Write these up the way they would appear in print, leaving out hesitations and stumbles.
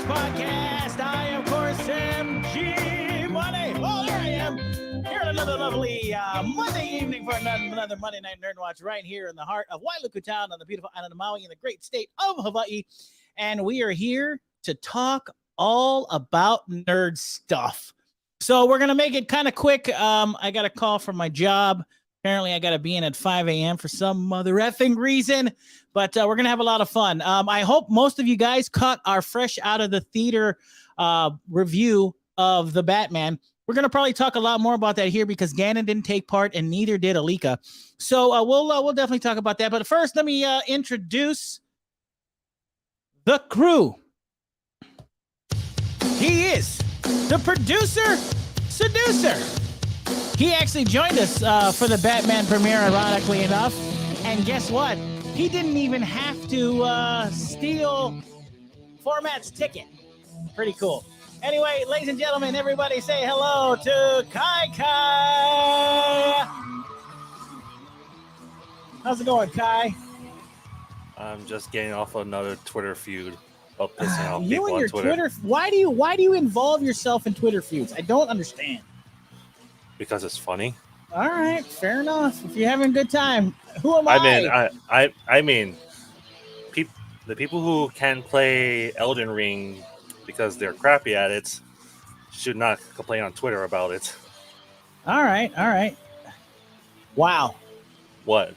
Podcast. I, of course, am G-Money. Well, there I am. Here on another lovely Monday evening for another Monday Night NERDWatch right here in the heart of Wailuku Town on the beautiful island of Maui in the great state of Hawaii. And we are here to talk all about nerd stuff. So we're going to make it kind of quick. I got a call from my job. Apparently, I got to be in at 5 a.m. for some mother effing reason, but we're going to have a lot of fun. I hope most of you guys caught our fresh out of the theater review of The Batman. We're going to probably talk a lot more about that here because Gannon didn't take part and neither did Alika. So we'll definitely talk about that. But first, let me introduce the crew. He is the producer, seducer. He actually joined us for the Batman premiere, ironically enough. And guess what? He didn't even have to steal Phormat's ticket. Pretty cool. Anyway, ladies and gentlemen, everybody say hello to Kai Kai. How's it going, Kai? I'm just getting off another Twitter feud of pissing off You people and on your Twitter. Why do you involve yourself in Twitter feuds? I don't understand. Because it's funny. All right, fair enough. If you're having a good time, who am I? I mean, the people who can play Elden Ring because they're crappy at it should not complain on Twitter about it. All right. Wow. What?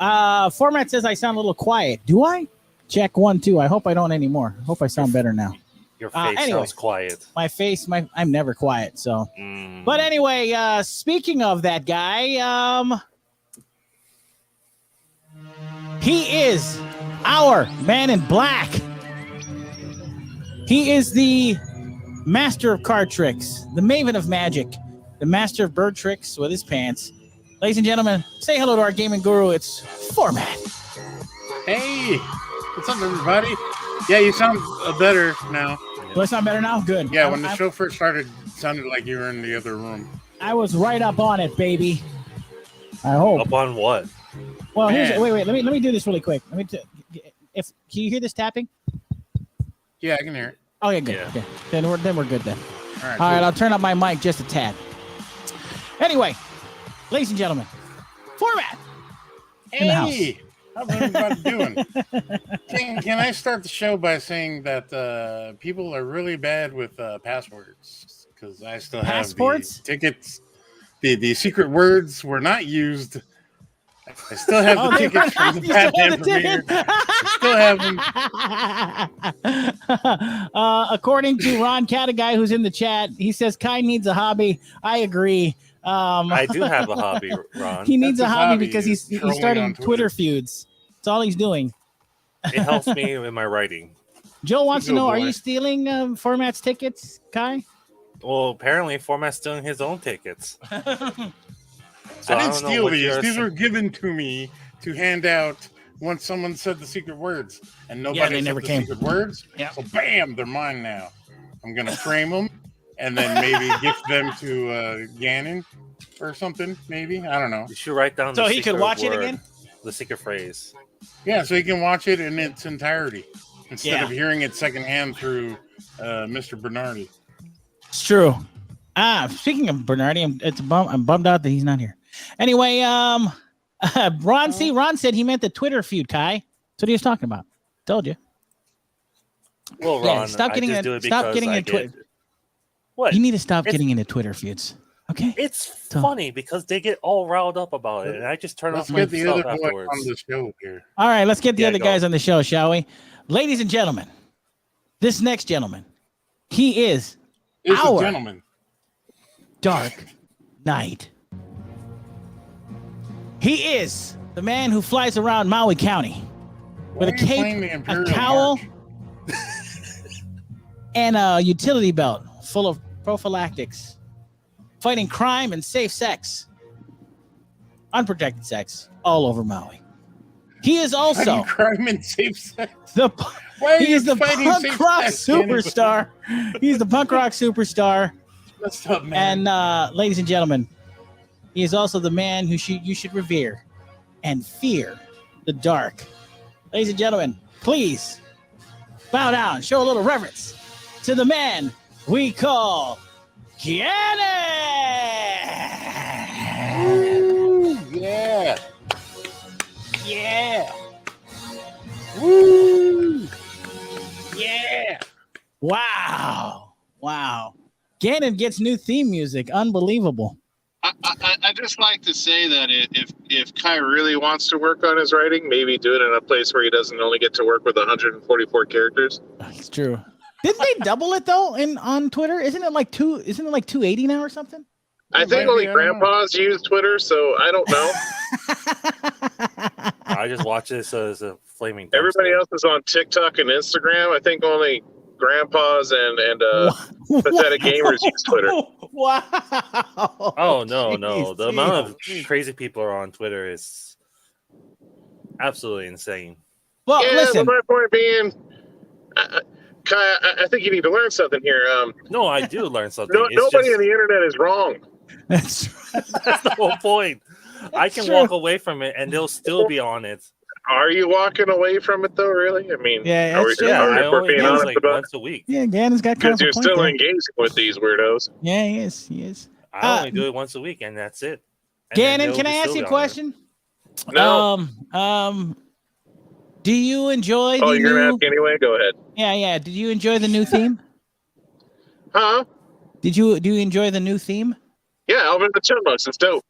Phormat says I sound a little quiet. Do I? Check 1, 2. I hope I don't anymore. I hope I sound better now. Your face sounds quiet. My face, I'm never quiet. So, But anyway, speaking of that guy, he is our man in black. He is the master of card tricks, the maven of magic, the master of bird tricks with his pants. Ladies and gentlemen, say hello to our gaming guru. It's Phormat. Hey, what's up, everybody? Yeah, you sound better now. Do I sound better now? Good. Yeah, when the show first started, it sounded like you were in the other room. I was right up on it, baby. I hope. Up on what? Well, wait. Let me do this really quick. Can you hear this tapping? Yeah, I can hear it. Okay, good. Yeah. Okay, then we're good then. All right, All right, I'll turn up my mic just a tad. Anyway, ladies and gentlemen, Phormat in the house. Hey, how's everybody doing? Can I start the show by saying that people are really bad with passwords? Because I still have Passports? the tickets. The secret words were not used. I still have the tickets from the Batman premiere. I still have them. According to Ron Cataguy, who's in the chat, he says Kai needs a hobby. I agree. I do have a hobby, Ron. He needs a his hobby hobby because is he's trolling starting on Twitter Twitter feuds. That's all he's doing. It helps me in my writing. Joe wants to Good know, are boy. you stealing Phormat's tickets, Kai? Well, apparently, Phormat's stealing his own tickets. So I didn't don't know steal what these. you're These were given to me to hand out once someone said the secret words, and nobody they said never the came. secret words. Yeah. So bam, they're mine now. I'm gonna frame them and then maybe gift them to Gannon or something. Maybe, I don't know. You should write down. So the he could secret watch it word, again? The secret phrase. Yeah, so you can watch it in its entirety instead Yeah. of hearing it secondhand through Mr. Bernardi. It's true. Speaking of Bernardi, I'm bummed out that he's not here. Anyway, Ron said he meant the Twitter feud, Kai. That's what he was talking about. Told you. Well, Ron, Yeah, stop getting into Twitter. What? You need to stop getting into Twitter feuds. Okay. It's funny because they get all riled up about it, and I just turn Let's off get the myself other boy afterwards. on the show here. All right, let's get the other go. guys on the show, shall we? Ladies and gentlemen, this next gentleman, he is It's a our gentleman. Dark Knight. He is the man who flies around Maui County with a Why are you playing the cape, a Imperial cowl, March? and a utility belt full of prophylactics, fighting crime and safe sex, unprotected sex, all over Maui. He is also crime and safe sex. He is the punk rock superstar. He's the punk rock superstar. What's up, man? And ladies and gentlemen, he is also the man who you should revere and fear the dark. Ladies and gentlemen, please bow down, show a little reverence to the man we call Gannon. Woo, yeah. Yeah. Woo. Yeah. Wow. Gannon gets new theme music. Unbelievable. I just like to say that if Kai really wants to work on his writing, maybe do it in a place where he doesn't only get to work with 144 characters. It's true. Didn't they double it though on Twitter? Isn't it like 280 now or something? I think only grandpas use Twitter, so I don't know. I just watch this as a flaming. Everybody else is on TikTok and Instagram. I think only grandpas and pathetic gamers use Twitter. Wow. Oh no! The amount of crazy people are on Twitter is absolutely insane. Well, yeah, listen. but my point being, Kai, I think you need to learn something here. No, I do learn something. Nobody on the internet is wrong. That's the whole point. I can walk away from it, and they'll still be on it. Are you walking away from it though? Really? I mean, yeah, we're being honest like about once a week. Yeah, Gannon's got kind of because you're still engaging with these weirdos. Yeah, he is. I only do it once a week, and that's it. And Gannon, can I ask you a question? No. Do you enjoy? Oh, you're gonna ask anyway. Go ahead. Yeah. Did you enjoy the new theme? Huh? Do you enjoy the new theme? Yeah, Alvin and the Chipmunks. It's dope.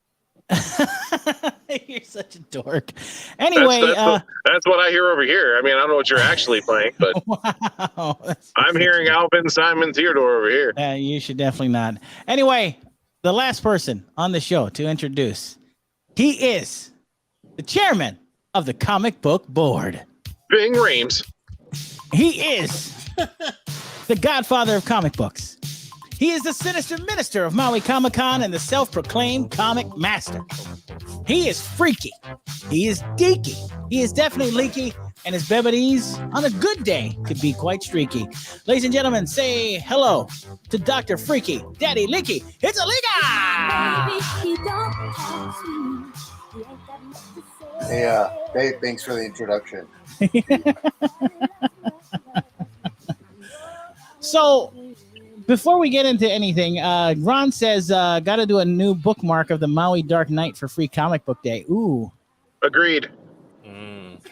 You're such a dork. Anyway, that's what I hear over here. I mean, I don't know what you're actually playing, but wow, I'm hearing Alvin, Simon, Theodore over here. You should definitely not. Anyway, the last person on the show to introduce, he is the chairman of the comic book board. Bing Rames. He is the godfather of comic books. He is the sinister minister of Maui Comic-Con and the self-proclaimed comic master. He is freaky. He is geeky. He is definitely leaky, and his bebeties on a good day could be quite streaky. Ladies and gentlemen, say hello to Dr. Freaky, Daddy Leaky. It's Alika! Hey, Dave, thanks for the introduction. So, before we get into anything, Ron says, got to do a new bookmark of the Maui Dark Knight for Free Comic Book Day. Ooh. Agreed.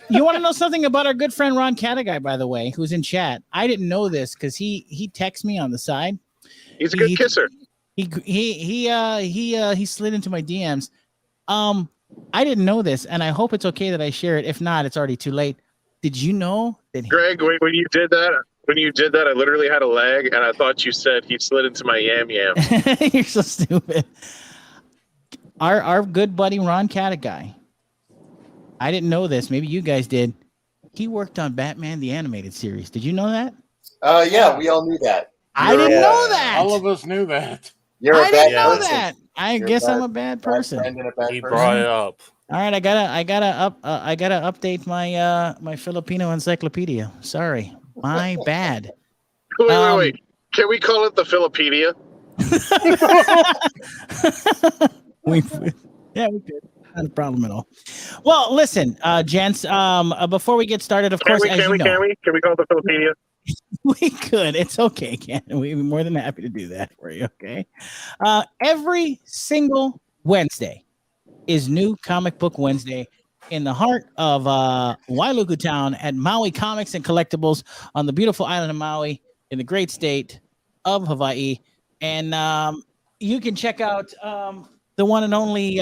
You want to know something about our good friend Ron Cataguy, by the way, who's in chat? I didn't know this because he texts me on the side. He's a good kisser. He slid into my DMs. I didn't know this, and I hope it's okay that I share it. If not, it's already too late. Did you know that Greg, when you did that, I literally had a lag, and I thought you said he slid into my yam. You're so stupid. Our good buddy Ron Cataguy. I didn't know this. Maybe you guys did. He worked on Batman the Animated Series. Did you know that? Yeah, we all knew that. I didn't know that. All of us knew that. I didn't know that. I guess I'm a bad person. He brought it up. All right, I gotta update my my Filipino encyclopedia. Sorry, my bad. Wait. Can we call it the Philopedia? we could. Not a problem at all. Well, listen, gents. Before we get started, of course, Can we call it the Philopedia? We could. It's okay, Ken. We'd be more than happy to do that for you. Okay. Every single Wednesday is New Comic Book Wednesday in the heart of Wailuku Town at Maui Comics and Collectibles on the beautiful island of Maui in the great state of Hawaii. And you can check out the one and only.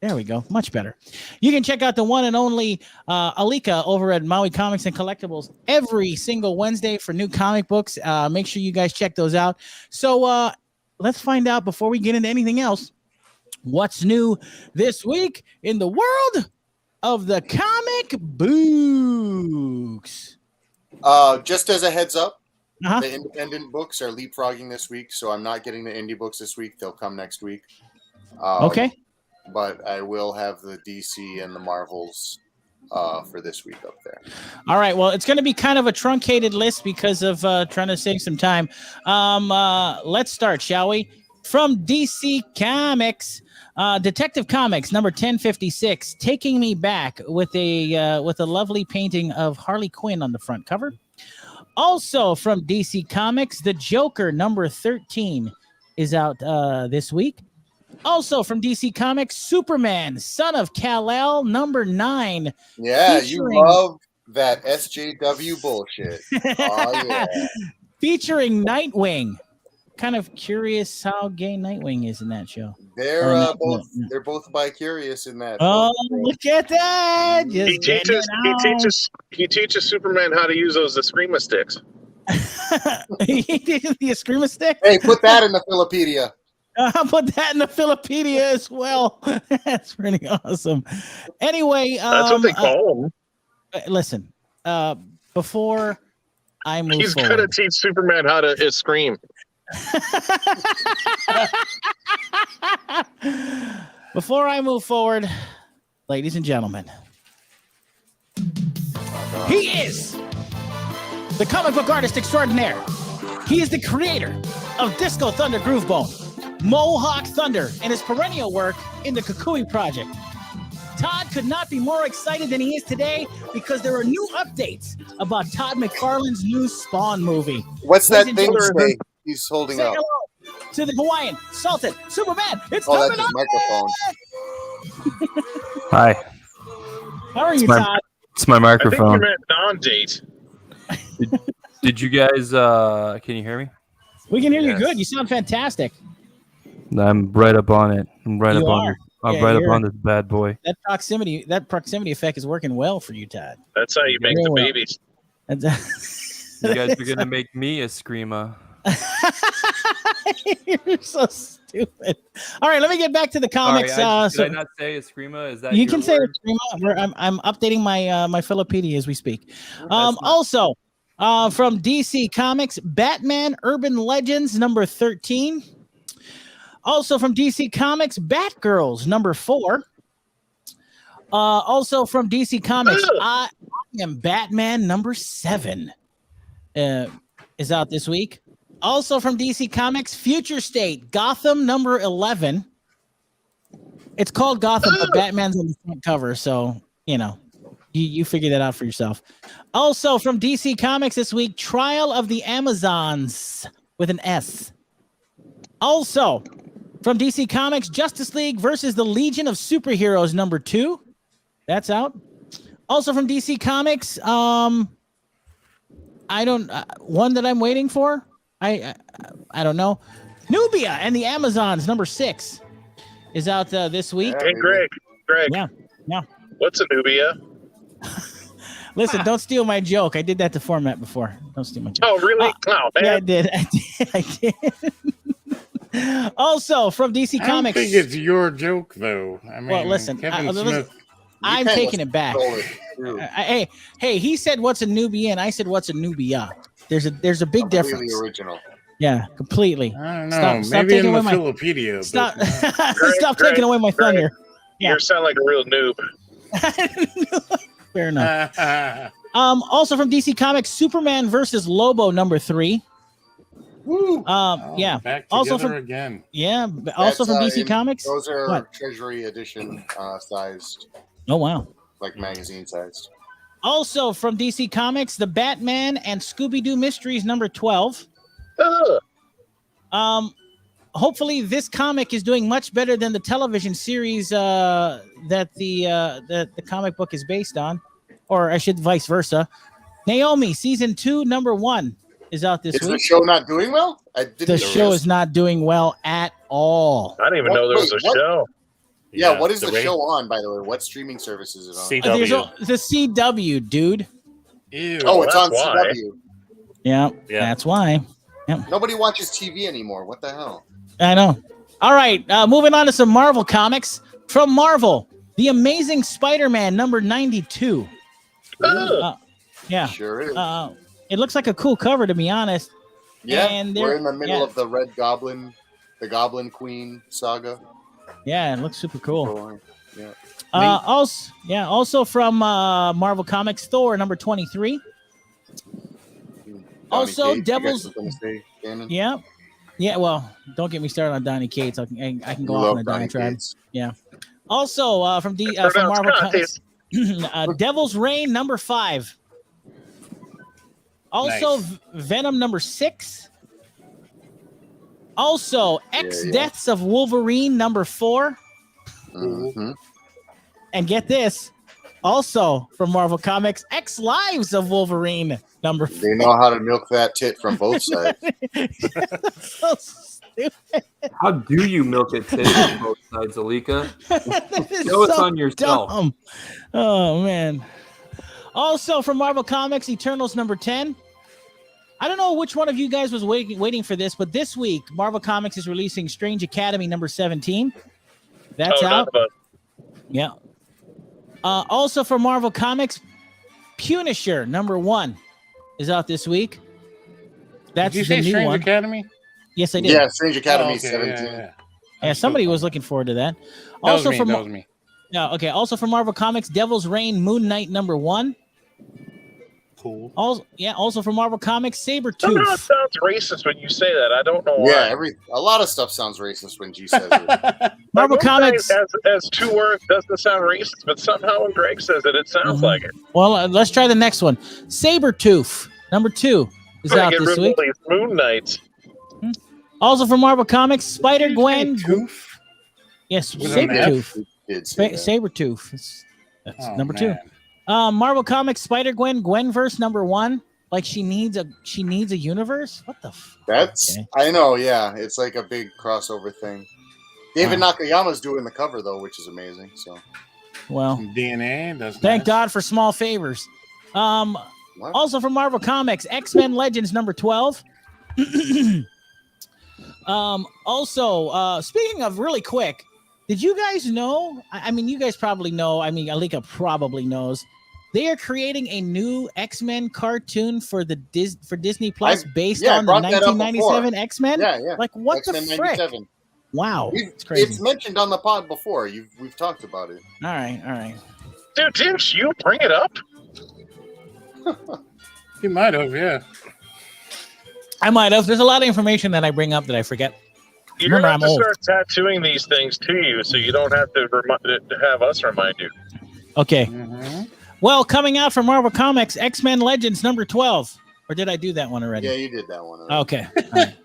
There we go. Much better. You can check out the one and only Alika over at Maui Comics and Collectibles every single Wednesday for new comic books. Make sure you guys check those out. So let's find out before we get into anything else. What's new this week in the world of the comic books? Just as a heads up, the independent books are leapfrogging this week, so I'm not getting the indie books this week. They'll come next week. Okay. But I will have the DC and the Marvels for this week up there. All right. Well, it's going to be kind of a truncated list because of trying to save some time. Let's start, shall we? From DC Comics, Detective Comics number 1056, Taking Me Back with a lovely painting of Harley Quinn on the front cover. Also from DC Comics, The Joker number 13 is out this week. Also from DC Comics, Superman, Son of Kal-El number 9. Yeah, featuring... you love that SJW bullshit. Oh, yeah. Featuring Nightwing. Kind of curious how gay Nightwing is in that show. They're both bi-curious in that. Oh, look at that! He teaches Superman how to use those Eskrima sticks. He did the Eskrima stick. Hey, put that in the Philopedia. I'll put that in the Philopedia as well. That's pretty awesome. Anyway, that's what they call them. Listen, before I move He's forward, gonna teach Superman how to scream. Before I move forward, ladies and gentlemen, he is the comic book artist extraordinaire. He is the creator of Disco Thunder Groovebone, Mohawk Thunder, and his perennial work in the Kukui Project. Todd could not be more excited than he is today because there are new updates about Todd McFarlane's new Spawn movie. What's that thing say he's holding up? Hello to the Hawaiian Sultan Superman. It's that's coming his microphone. Hi. How are you, Todd? It's my microphone. I think you meant non-date. Did you guys? Can you hear me? We can hear you good. You sound fantastic. I'm right up on it. I'm right You up on are. it. I'm right up on this bad boy. That proximity effect is working well for you, Todd. That's how you make the babies. You guys are gonna make me a screamer. You're so stupid. All right, let me get back to the comics. Sorry, did I not say a screamer? Is that you your can say word? Eskrima. I'm updating my Philopedia as we speak. Also, from DC Comics, Batman Urban Legends number 13. Also from DC Comics, Batgirls number 4. Also from DC Comics, I Am Batman number 7 is out this week. Also from DC Comics, Future State Gotham number 11. It's called Gotham, but Batman's on the front cover, so you figure that out for yourself. Also from DC Comics this week, Trial of the Amazons with an S. Also from DC Comics, Justice League versus the Legion of Superheroes number 2. That's out. Also from DC Comics, one that I'm waiting for. I don't know. Nubia and the Amazons number 6 is out this week. Hey, Greg. Yeah. What's a Nubia? Listen, don't steal my joke. I did that to Phormat before. Don't steal my joke. Oh, really? Oh, man. Yeah, I did. Also, from DC Comics. I don't think it's your joke, though. I mean, well, listen, Kevin Smith. I'm taking it back. Hey, he said, "What's a Nubia?" and I said, "What's a Nubia?" There's a big difference. Original. Yeah, completely. I don't know. Stop Maybe in taking the away Philopedia. Stop, But, stop taking away my thunder. Yeah. You sound like a real noob. Fair enough. Also from DC Comics, Superman versus Lobo number 3. Woo. Yeah. Back Also together from again. yeah. Also from DC Comics. Those are What? Treasury edition sized, Oh wow. like magazine sized. Also from DC Comics, the Batman and Scooby-Doo Mysteries number 12. Hopefully this comic is doing much better than the television series that the comic book is based on, or I should vice versa. Naomi season 2 number 1 is out this Is week. the show not doing well? The show is not doing well at all. I didn't even know there was a show. Yeah, what is the show on, by the way? What streaming service is it on? CW. The CW, dude. Ew. Oh, it's on why. CW. Yeah, Yeah. that's why. Nobody watches TV anymore. What the hell? I know. All right, moving on to some Marvel comics. From Marvel, The Amazing Spider-Man number 92. Yeah. Sure is. It looks like a cool cover, to be honest. Yeah, And we're in the middle of the Red Goblin, the Goblin Queen saga. Yeah, it looks super cool. Yeah. Also from Marvel Comics, Thor number 23. Also, Cates, Devil's. you guys were gonna say, Gannon? Yeah. Well, don't get me started on Donny Cates. I can go You off love on a Donny diatribe. Cates. Yeah. Also, from Marvel Comics, Devil's Reign number 5. Also, Nice. Venom number 6. Also, X Deaths of Wolverine number 4. Mhm. And get this, also from Marvel Comics, X Lives of Wolverine number 4. They know how to milk that tit from both sides. So stupid. How do you milk it tit from both sides, Alika? That is Show us so on yourself. dumb. Oh man. Also from Marvel Comics, Eternals number 10. I don't know which one of you guys was waiting for this, but this week Marvel Comics is releasing Strange Academy number 17. That's out. Yeah. Also for Marvel Comics, Punisher number 1 is out this week. That's Did you the say new Strange one. Academy? Yes, I did. Yeah, Strange Academy Oh, okay, 17. Yeah, somebody was looking forward to that. That Also was me. from That was me. yeah, okay. Also for Marvel Comics, Devil's Reign Moon Knight number 1. Cool. Also for Marvel Comics, Somehow it Sabretooth. sounds racist when you say that. I don't know why. Yeah, a lot of stuff sounds racist when G says it. Marvel Moon Comics. Knight as 2 words doesn't sound racist, but somehow when Greg says it, it sounds like it. Well, let's try the next one. Sabretooth number 2 is out Get this rid of week. all these Moon Knights. Also for Marvel Comics, Spider-Gwen. Tooth? Yes, With an F? Sabretooth. Did say that. Sabretooth. That's Oh, number man. 2. Marvel Comics, Spider-Gwen, Gwenverse number 1. Like she needs a universe? What the That's Okay. I know, yeah. It's like a big crossover thing. David Nakayama's doing the cover though, which is amazing. So Well, Some DNA. That's thank nice. God for small favors. what? Also from Marvel Comics, X-Men Legends number 12. Also, speaking of really quick, did you guys know? I mean, you guys probably know. I mean, Alika probably knows. They are creating a new X-Men cartoon for Disney Plus based I on the brought that up 1997 X-Men. Yeah. Like what X-Men the frick? 97. Wow, it's crazy. It's mentioned on the pod before. We've talked about it. All right. Dude, didn't you bring it up? You might have, yeah. I might have. There's a lot of information that I bring up that I forget. You're Remember, going to I'm old. start tattooing these things to you so you don't have to have us remind you. Okay. Mm-hmm. Well, coming out from Marvel Comics, X-Men Legends number 12. Or did I do that one already? Yeah, you did that one. Already. Okay. All right.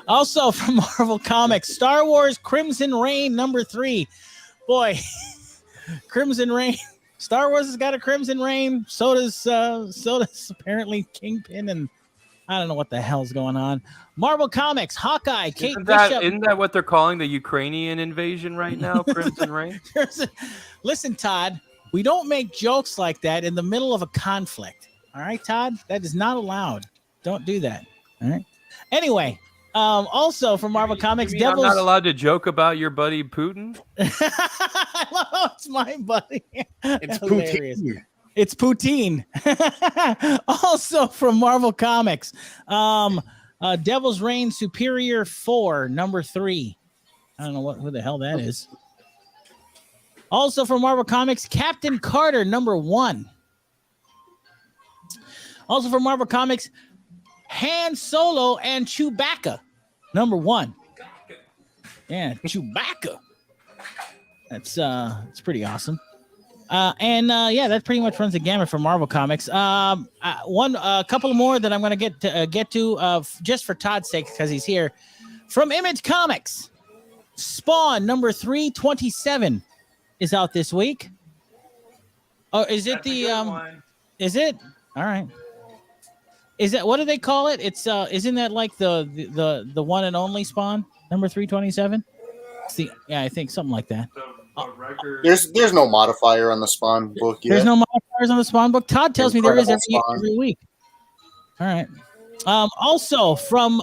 Also from Marvel Comics, Star Wars Crimson Reign number 3. Boy, Crimson Reign. Star Wars has got a Crimson Reign. So does apparently Kingpin, and I don't know what the hell's going on. Marvel Comics, Hawkeye, Kate Bishop. Isn't that what they're calling the Ukrainian invasion right now, Crimson Reign? Listen, Todd, we don't make jokes like that in the middle of a conflict. All right, Todd? That is not allowed. Don't do that. All right. Anyway, also from Marvel Comics, You mean Devils. I'm not allowed to joke about your buddy Putin? It's my buddy. It's Hilarious. poutine. It's poutine. Also from Marvel Comics, Devil's Reign Superior 4, number 3. I don't know who the hell that is. Also from Marvel Comics, Captain Carter, number 1. Also from Marvel Comics, Han Solo and Chewbacca, number 1. Yeah, Chewbacca. That's pretty awesome. Yeah, that pretty much runs the gamut for Marvel Comics. A couple more that I'm going to get to just for Todd's sake because he's here. From Image Comics, Spawn number 327 is out this week. Oh, is it Is it? All right. Is that, what do they call it? It's isn't that like the one and only Spawn number 327? Yeah, I think something like that. There's no modifier on the Spawn book yet. There's no modifiers on the Spawn book. Todd tells me there is Incredible every week. All right. Also from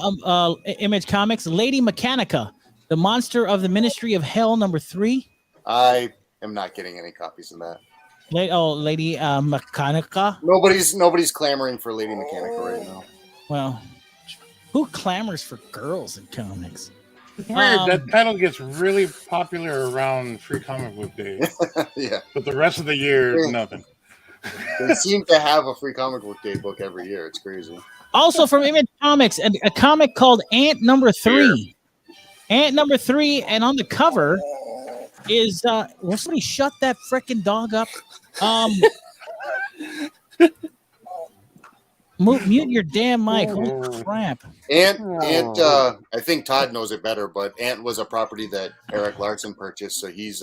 Image Comics, Lady Mechanica, the Monster of the Ministry of Hell, number 3. I am not getting any copies of that. Lady Mechanica. Nobody's clamoring for Lady Mechanica right now. Well, who clamors for girls in comics? Weird. That title gets really popular around Free Comic Book Day. Yeah. But the rest of the year, nothing. They seem to have a Free Comic Book Day book every year. It's crazy. Also from Image Comics, a comic called Ant number 3. Ant number 3, and on the cover is will somebody shut that freaking dog up? Mute your damn mic. Holy crap. Ant, I think Todd knows it better, but Ant was a property that Eric Larson purchased, so he's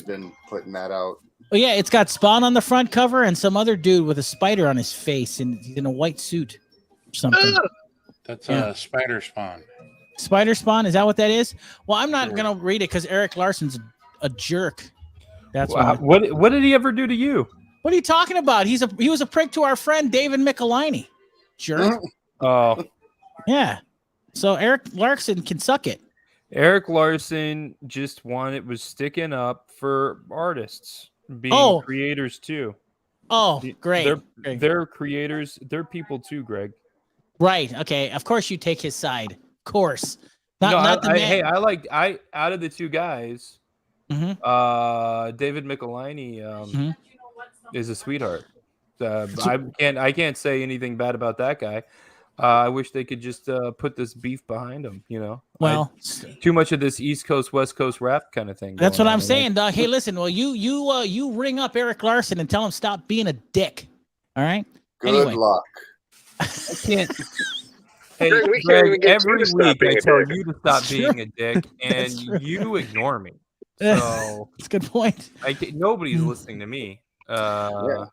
been putting that out. Oh yeah, it's got Spawn on the front cover and some other dude with a spider on his face, and he's in a white suit or something. That's Spider Spawn. Spider Spawn, is that what that is? Well, I'm not gonna read it because Eric Larson's a jerk. That's why. What did he ever do to you? What are you talking about? He was a prick to our friend David Michelini. Jerk. Oh, Yeah. So Eric Larson can suck it. Eric Larson was sticking up for artists, being creators too. Oh, great. They're creators. They're people too, Greg. Right. Okay. Of course you take his side. Of course. Out of the two guys, David Michelini is a sweetheart. I can't say anything bad about that guy. I wish they could just put this beef behind him. Well, too much of this East Coast West Coast rap kind of thing. That's what I'm saying, Doug. Hey, listen. Well, you ring up Eric Larson and tell him stop being a dick. All right. Good luck. I can't. Hey, Greg, every week I tell you to stop being a dick, and you ignore me. So that's a good point. Nobody's listening to me. Well,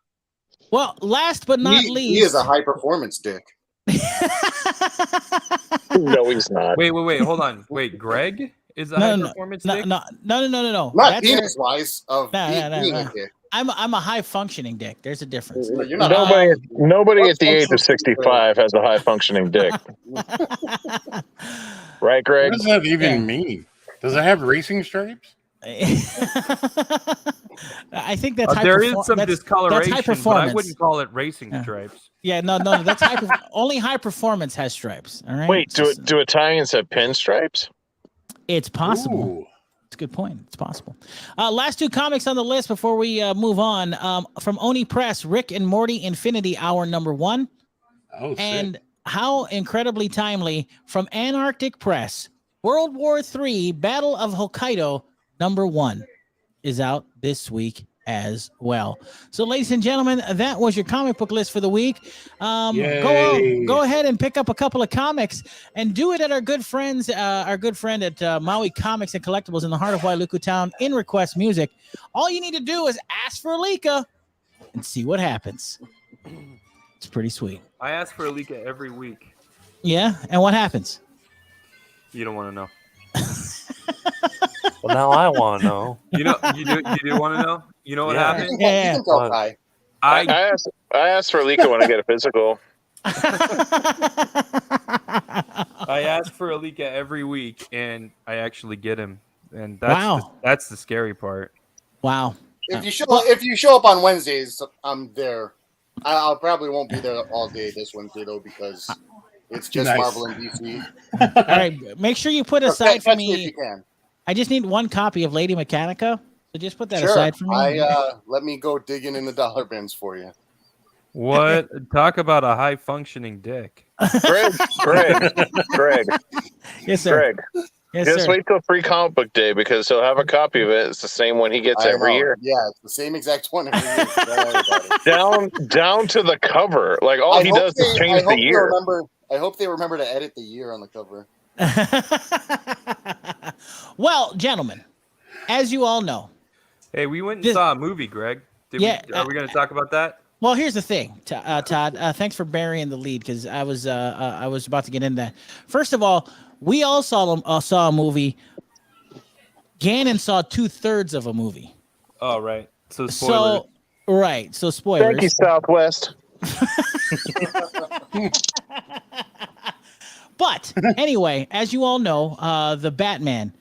last but not least, he is a high performance dick. No, he's not. Wait, hold on. Wait, Greg is a high performance dick? No. Not penis wise of being a dick. I'm a high functioning dick. There's a difference. You're not nobody at the age of 65 has a high functioning dick. Right, Greg? What does that even mean? Does it have racing stripes? I think that's there is some discoloration, high but I wouldn't call it racing stripes. Yeah, no, that's only high performance has stripes. All right. Wait, do Italians have pinstripes? It's possible. Ooh. It's a good point. It's possible. Last two comics on the list before we move on. From Oni Press, Rick and Morty Infinity Hour #1. Oh, and sick. how incredibly timely from Antarctic Press, World War III Battle of Hokkaido #1 is out this week as well. So, ladies and gentlemen, that was your comic book list for the week. Go ahead and pick up a couple of comics and do it at our good friend at Maui Comics and Collectibles in the heart of Wailuku Town in Request Music. All you need to do is ask for Alika and see what happens. It's pretty sweet. I ask for Alika every week. Yeah, and what happens? You don't want to know. Well, now I want to know. You do want to know? You know what happened? Yeah. I asked for Alika when I get a physical. I ask for Alika every week, and I actually get him. And that's the scary part. Wow. If you show up on Wednesdays, I'm there. I probably won't be there all day this Wednesday though because it's just Nice. Marvel and DC. All right, make sure you put aside for Catch me. if you can. I just need one copy of Lady Mechanica, so just put that Sure. aside for me. Let me go digging in the dollar bins for you. What? Talk about a high functioning dick. Greg. Yes, sir. Greg. Yes, Just sir. wait till Free Comic Book Day because he'll have a copy of it. It's the same one he gets I every know. year. Yeah, it's the same exact one every year. Don't worry about it. Down to the cover. Like all he does is change the year. I hope they remember to edit the year on the cover. Well, gentlemen, as you all know, Hey, we went and saw a movie, Greg. Are we going to talk about that? well, here's the thing, Todd. Thanks for burying the lead because I was about to get into that. First of all, we all saw a movie. Gannon saw 2/3 of a movie. Oh, right. So spoilers. So spoilers. Thank you, Southwest. But anyway, as you all know, the Batman.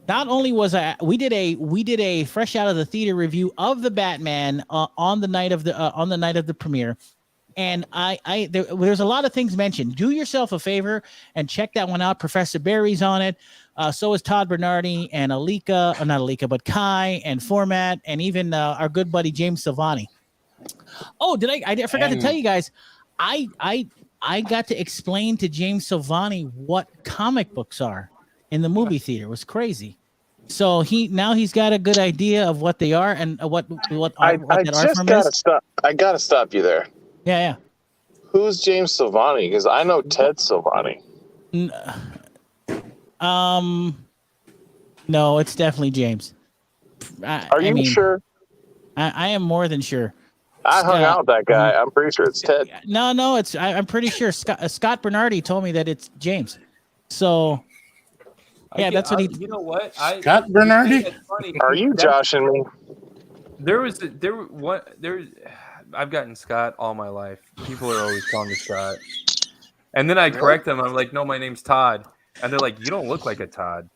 Not only was we did a fresh out of the theater review of the Batman on the night of the premiere, and there's a lot of things mentioned. Do yourself a favor and check that one out. Professor Barry's on it. So is Todd Bernardi and Alika, or not Alika, but Kai and Phormat, and even our good buddy James Silvani. Oh, I forgot to tell you guys, I got to explain to James Silvani what comic books are in the movie theater. It was crazy. So he's got a good idea of what they are and what I that are just from gotta is. stop. I gotta stop you there. Yeah. Who's James Silvani? Because I know Ted Silvani. No, it's definitely James. Are you sure? I am more than sure. I hung out with that guy. I'm pretty sure it's Ted. No, I'm pretty sure Scott Bernardi told me that it's James. So, yeah, that's what he. You know what? Scott Bernardi? Are you joshing me? I've gotten Scott all my life. People are always calling me Scott, and then I correct them. I'm like, no, my name's Todd, and they're like, you don't look like a Todd.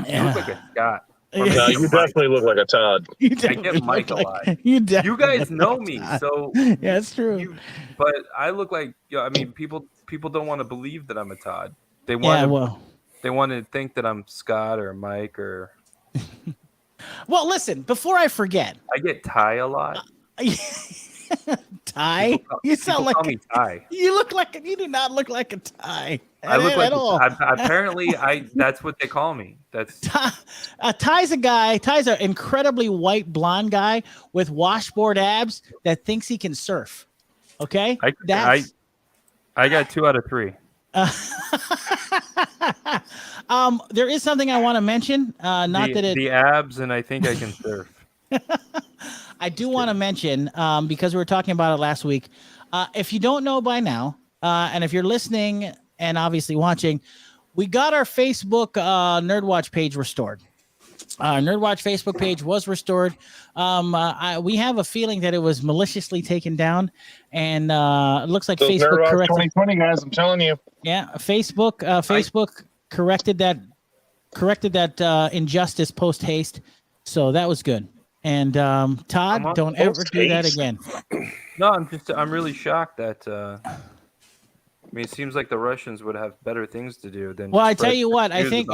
You look like a Scott. No, you definitely look like a Todd. I get Mike a lot. You guys know me, so yeah, it's true. But I look like, I mean, people don't want to believe that I'm a Todd. They want to think that I'm Scott or Mike or. Well, listen, before I forget, I get Ty a lot. Ty? You sound like me Ty. You do not look like a Ty. I look like at all. Apparently, that's what they call me. That's Ty's a guy. Ty's an incredibly white blonde guy with washboard abs that thinks he can surf. Okay, I got 2 out of 3. There is something I want to mention. The abs, and I think I can surf. I do want to mention because we were talking about it last week. If you don't know by now, and if you're listening and obviously watching, we got our Facebook NERDWatch page restored. Our NERDWatch Facebook page was restored. We have a feeling that it was maliciously taken down, and it looks like Facebook NERDWatch corrected. 2020 guys, I'm telling you. Yeah, Facebook corrected that injustice post haste, so that was good. And Todd, don't ever do that again. No, I'm really shocked that. I mean, it seems like the Russians would have better things to do than. Well, I tell you what, I think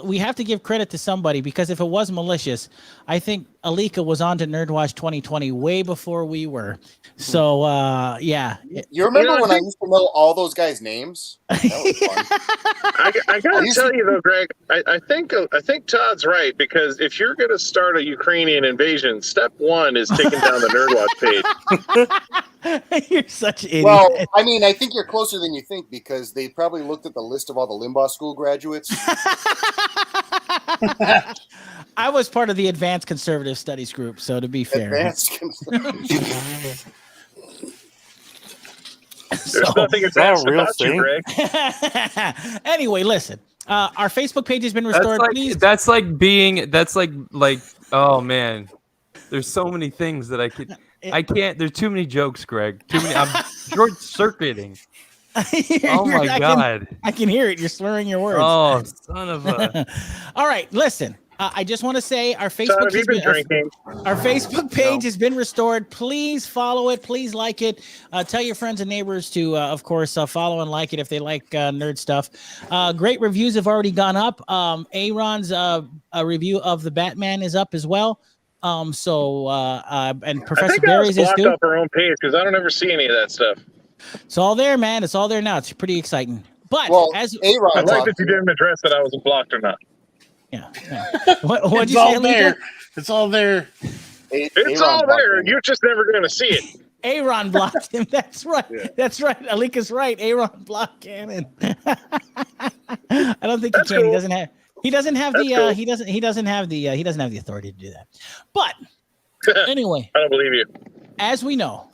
we have to give credit to somebody, because if it was malicious, I think Alika was on to NERDWatch 2020 way before we were. So yeah. You remember when I used to know all those guys' names? That was fun. I gotta tell you though, Greg, I think Todd's right, because if you're gonna start a Ukrainian invasion, step one is taking down the NERDWatch page. You're such an idiot. Well, I mean, I think you're closer than you think, because they probably looked at the list of all the Limbaugh School graduates. I was part of the Advanced Conservative Studies group, so to be fair. Advanced Conservative. There's nothing advanced about you, Greg. Anyway, listen. Our Facebook page has been restored. That's like oh man, there's so many things that I can't. There's too many jokes, Greg. Too many. I'm short circuiting. Oh my God! I can hear it. You're slurring your words. Oh, son of a! All right, listen. I just want to say our Facebook page has been restored. Please follow it. Please like it. Tell your friends and neighbors to, of course, follow and like it if they like nerd stuff. Great reviews have already gone up. Aron's review of the Batman is up as well. And Professor Barry's is too. Up our own page, because I don't ever see any of that stuff. It's all there, man. It's all there now. It's pretty exciting. But as Aron, I like that you didn't address that I wasn't blocked or not. Yeah. What'd you say, Alika? It's all there. It's all there. You're just never going to see it. Aron blocked him. That's right. Yeah. That's right. Alika's right. Aron blocked Gannon. I don't think he can. Cool. He doesn't have the authority to do that. But anyway, I don't believe you. As we know,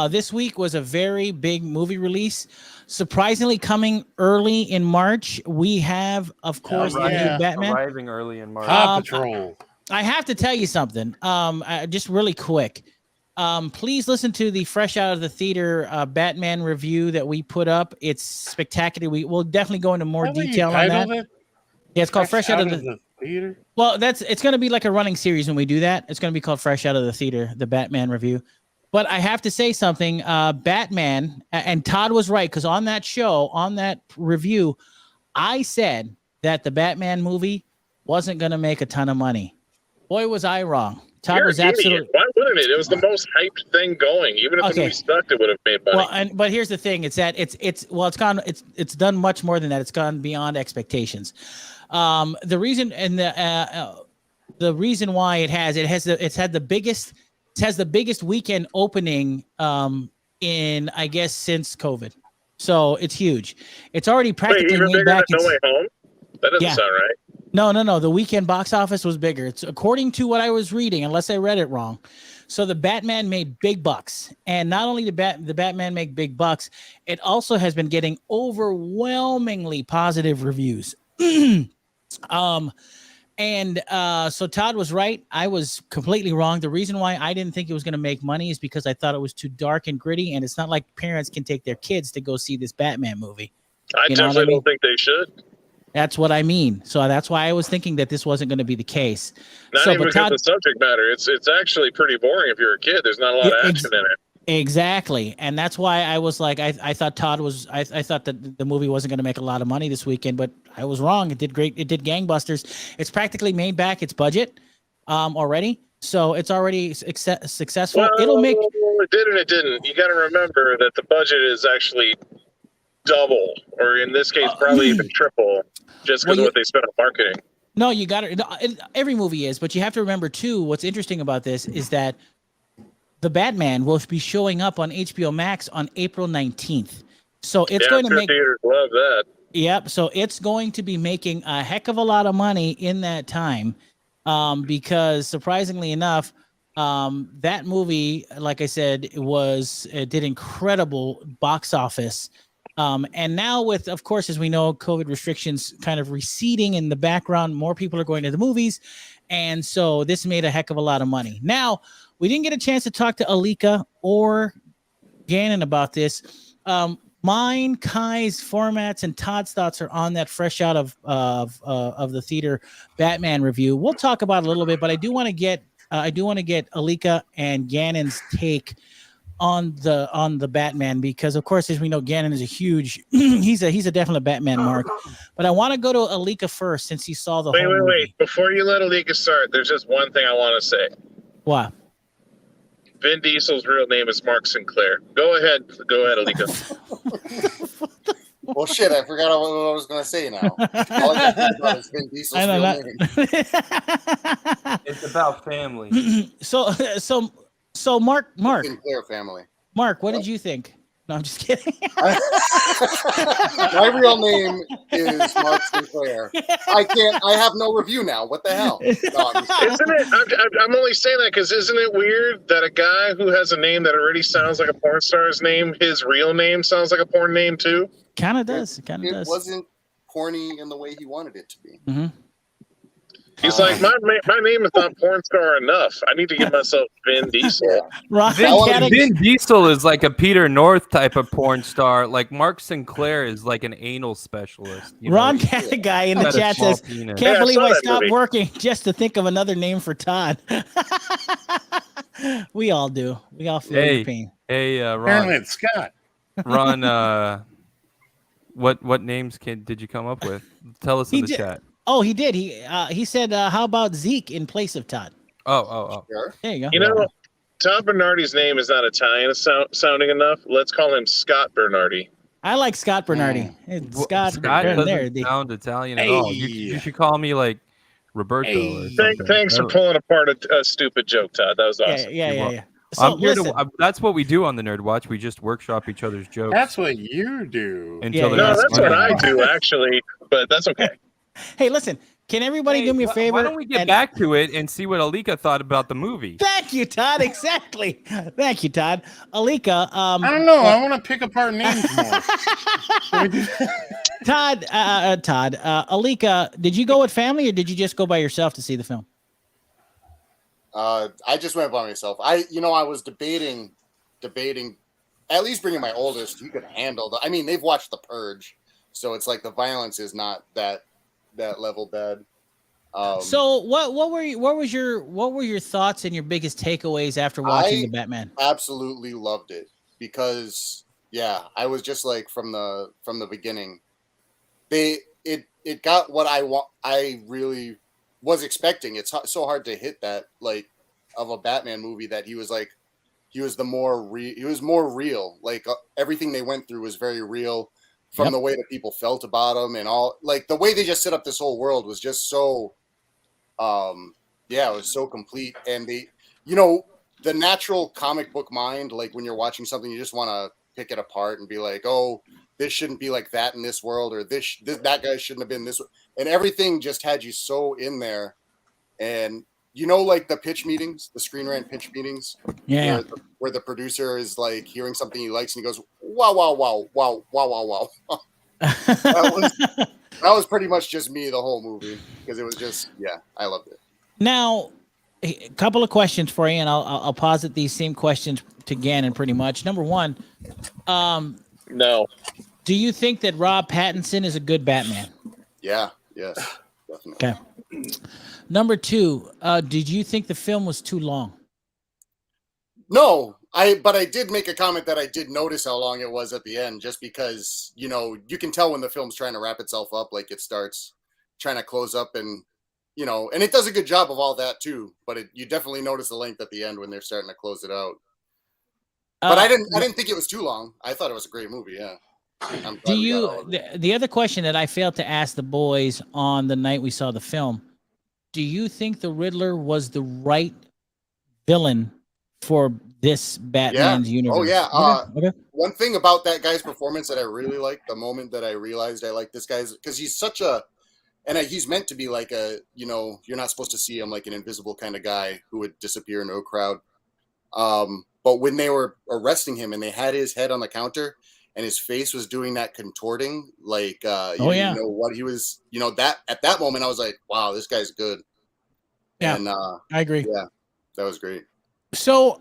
this week was a very big movie release. Surprisingly, coming early in March, we have, of course, the new Batman arriving early in March. Paw Patrol. I have to tell you something. Just really quick. Please listen to the Fresh Out of the Theater Batman review that we put up. It's spectacular. We'll definitely go into more detail on that. Yeah, it's called Fresh Out of the Theater. Well, it's going to be like a running series when we do that. It's going to be called Fresh Out of the Theater, the Batman review. But I have to say something. Batman, and Todd was right, because on that show, on that review, I said that the Batman movie wasn't going to make a ton of money. Boy, was I wrong. Todd was absolutely. Why wouldn't it? It was the most hyped thing going. Even if the movie sucked, it would have made money. Well, but here's the thing: it's done much more than that. It's gone beyond expectations. The reason why it has the biggest weekend opening in, I guess, since COVID. So it's huge. It's already practically even made bigger back. than No Way Home? That doesn't sound right. No. The weekend box office was bigger. It's according to what I was reading, unless I read it wrong. So the Batman made big bucks, and not only the Batman make big bucks, it also has been getting overwhelmingly positive reviews. So Todd was right. I was completely wrong. The reason why I didn't think it was going to make money is because I thought it was too dark and gritty, and it's not like parents can take their kids to go see this Batman movie. I definitely don't think they should. That's what I mean. So that's why I was thinking that this wasn't going to be the case. Not even because the subject matter. It's actually pretty boring if you're a kid. There's not a lot of action in it. Exactly. And that's why I was like, I thought Todd was, I thought that the movie wasn't going to make a lot of money this weekend, but I was wrong. It did great. It did gangbusters. It's practically made back its budget already. So it's already successful. Well, It'll make. It did and it didn't. You got to remember that the budget is actually double, or in this case, probably even triple, just because of what they spent on marketing. No, you got to. Every movie is, but you have to remember too. What's interesting about this is that the Batman will be showing up on HBO Max on April 19th. So it's going to make. Theaters love that. Yep. So it's going to be making a heck of a lot of money in that time, because surprisingly enough, that movie, like I said, did incredible box office. And now with, of course, as we know, COVID restrictions kind of receding in the background, more people are going to the movies. And so this made a heck of a lot of money. Now, we didn't get a chance to talk to Alika or Gannon about this. Mine, Kai's, Phormat's, and Todd's thoughts are on that fresh out of the theater Batman review. We'll talk about it a little bit, but I do want to get Alika and Gannon's take on the Batman, because of course, as we know, Gannon is a huge he's a definite Batman mark. But I want to go to Alika first, since he saw the whole movie. Wait. Before you let Alika start, there's just one thing I want to say. What? Vin Diesel's real name is Mark Sinclair. Go ahead, Alika. Well, shit, I forgot what I was going to say now. All I got about is Vin Diesel's real name. It's about family. So Mark, Sinclair family. Mark, what did you think? No, I'm just kidding. My real name is Mark Sinclair. I have no review now. What the hell? No, isn't it? I'm only saying that because isn't it weird that a guy who has a name that already sounds like a porn star's name, his real name sounds like a porn name too? Kind of does. It wasn't corny in the way he wanted it to be. Mm-hmm. He's like, my name is not porn star enough. I need to give myself Vin Diesel. Vin Diesel is like a Peter North type of porn star. Like Mark Sinclair is like an anal specialist. Ron guy in the chat says, "Can't believe I stopped working just to think of another name for Todd." We all do. We all feel the pain. Hey, Ron. Apparently it's Scott. Ron, what names did you come up with? Tell us in the chat. Oh, he did. He said, "How about Zeke in place of Todd?" Oh. Sure. There you go. You know, Todd Bernardi's name is not Italian sounding enough. Let's call him Scott Bernardi. I like Scott Bernardi. Scott doesn't sound Italian at all. You should call me like Roberto. Or something. Thanks for pulling apart a stupid joke, Todd. That was awesome. Yeah. So, that's what we do on the Nerd Watch. We just workshop each other's jokes. That's what you do. No, that's what I do actually, but that's okay. Hey, listen, can everybody do me a favor? Why don't we get back to it and see what Alika thought about the movie? Thank you, Todd. Exactly. Thank you, Todd. Alika. I don't know. I want to pick apart names more. Todd. Alika, did you go with family or did you just go by yourself to see the film? I just went by myself. I was debating at least bringing my oldest. He could handle I mean, they've watched The Purge, so it's like the violence is not that level bad. So what were your thoughts and your biggest takeaways after watching the Batman? Absolutely loved it because I was just like from the beginning. It got what I really was expecting. It's so hard to hit that like of a Batman movie that he was more real. Like everything they went through was very real. From the way that people felt about him and all, like the way they just set up this whole world was just so, it was so complete. And they, the natural comic book mind, like when you're watching something, you just want to pick it apart and be like, oh, this shouldn't be like that in this world, or that guy shouldn't have been this, and everything just had you so in there. And like the pitch meetings, the Screen Rant pitch meetings, where the producer is like hearing something he likes and he goes, wow, wow, wow, wow, wow, wow, wow. that was pretty much just me the whole movie, because it was just, I loved it. Now, a couple of questions for you, and I'll posit these same questions to Gannon pretty much. Number one, no. Do you think that Rob Pattinson is a good Batman? Yeah, yes, definitely. Okay. Number two, did you think the film was too long? No, but I did make a comment that I did notice how long it was at the end, just because, you can tell when the film's trying to wrap itself up, like it starts trying to close up, and, and it does a good job of all that too, but you definitely notice the length at the end when they're starting to close it out. But I didn't think it was too long. I thought it was a great movie. Yeah. Do you, the other question that I failed to ask the boys on the night we saw the film, do you think the Riddler was the right villain for this Batman's universe? Oh, yeah. Okay. One thing about that guy's performance that I really liked, the moment that I realized I liked this guy's, because he's such he's meant to be like you're not supposed to see him like an invisible kind of guy who would disappear into a crowd. But when they were arresting him and they had his head on the counter and his face was doing that contorting, like, what he was, that at that moment I was like, wow, this guy's good. Yeah, and, I agree. Yeah, that was great. So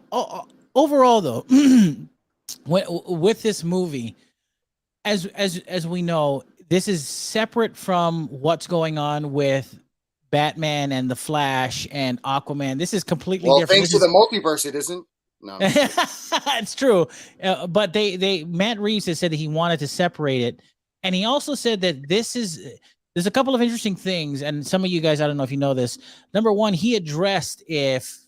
overall, though, with this movie, as we know, this is separate from what's going on with Batman and the Flash and Aquaman. This is completely different. Thanks to the multiverse, it isn't. No, it's true. But Matt Reeves has said that he wanted to separate it, and he also said that there's a couple of interesting things, and some of you guys, I don't know if you know this. Number one, he addressed if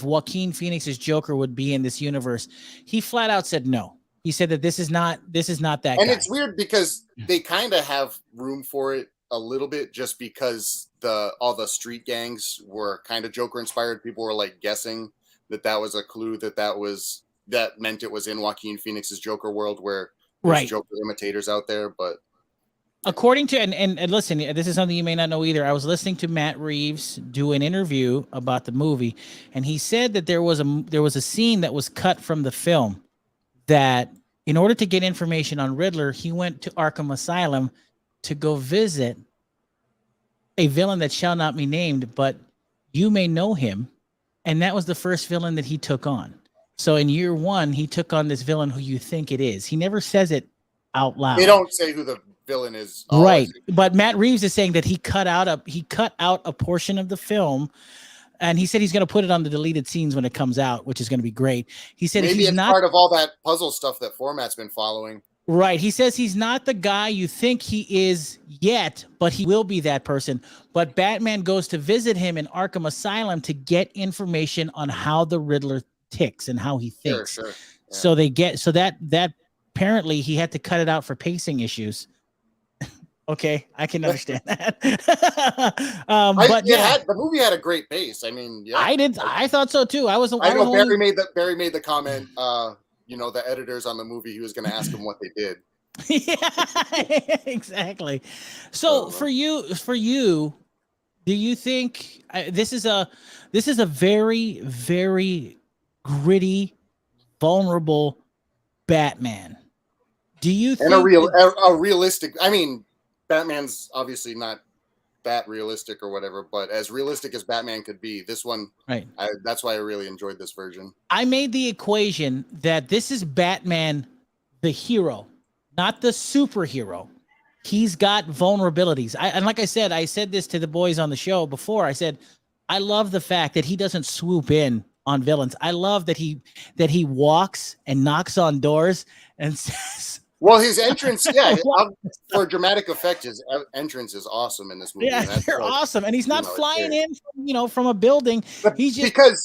Joaquin Phoenix's Joker would be in this universe. He flat out said no. He said that this is not that. And guy. It's weird because they kind of have room for it a little bit, just because all the street gangs were kind of Joker inspired. People were like guessing that was a clue that meant it was in Joaquin Phoenix's Joker world, where there's Joker imitators out there. But according to and listen, this is something you may not know either. I was listening to Matt Reeves do an interview about the movie, and he said that there was a scene that was cut from the film that, in order to get information on Riddler, he went to Arkham Asylum to go visit a villain that shall not be named, but you may know him. And that was the first villain that he took on. So in year one, he took on this villain who you think it is. He never says it out loud. They don't say who the villain is. Right. But Matt Reeves is saying that he cut out a portion of the film, and he said he's going to put it on the deleted scenes when it comes out, which is going to be great. He said maybe it's not part of all that puzzle stuff that Phormat's been following. Right. He says he's not the guy you think he is yet, but he will be that person. But Batman goes to visit him in Arkham Asylum to get information on how the Riddler ticks and how he thinks. Sure. Yeah. So that apparently he had to cut it out for pacing issues. Okay, I can understand that. The movie had a great pace. I mean, yeah, I thought so too. I know Barry made the comment. The editors on the movie, he was going to ask them what they did. Yeah, exactly. So for you, do you think this is a very, very gritty, vulnerable Batman? Do you think a realistic? I mean, Batman's obviously not that realistic or whatever, but as realistic as Batman could be, this one, right? That's why I really enjoyed this version. I made the equation that this is Batman, the hero, not the superhero. He's got vulnerabilities. And like I said this to the boys on the show before. I said, I love the fact that he doesn't swoop in on villains. I love that he walks and knocks on doors and says, well, his entrance, for dramatic effect, his entrance is awesome in this movie. Yeah, they're awesome, and he's not flying in from a building. He's just because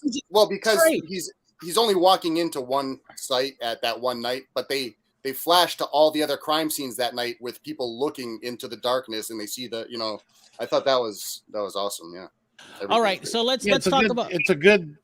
he's only walking into one site at that one night, but they flash to all the other crime scenes that night with people looking into the darkness, and they see I thought that was awesome. Yeah. All right, so let's talk about. It's a good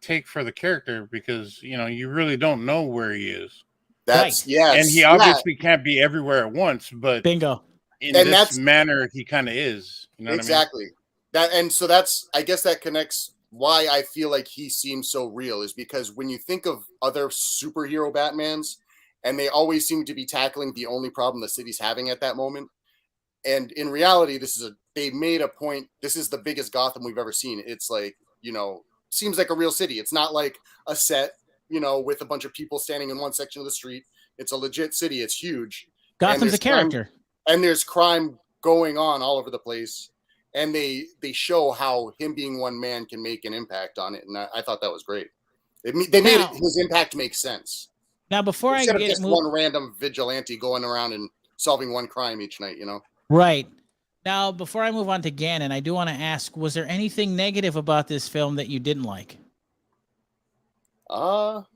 take for the character because you really don't know where he is. That's Right. yes, And he obviously can't be everywhere at once, but Bingo. in this manner he kind of is. You know exactly. what I mean? And so I guess that connects why I feel like he seems so real is because when you think of other superhero Batmans, and they always seem to be tackling the only problem the city's having at that moment. And in reality, they made a point. This is the biggest Gotham we've ever seen. It's like, seems like a real city. It's not like a set, with a bunch of people standing in one section of the street. It's a legit city. It's huge. Gotham's a character. And there's crime going on all over the place. And they show how him being one man can make an impact on it. And I thought that was great. They made his impact make sense. Now, before I Instead get of just one random vigilante going around and solving one crime each night, Right. Now, before I move on to Gannon, I do want to ask, was there anything negative about this film that you didn't like? God,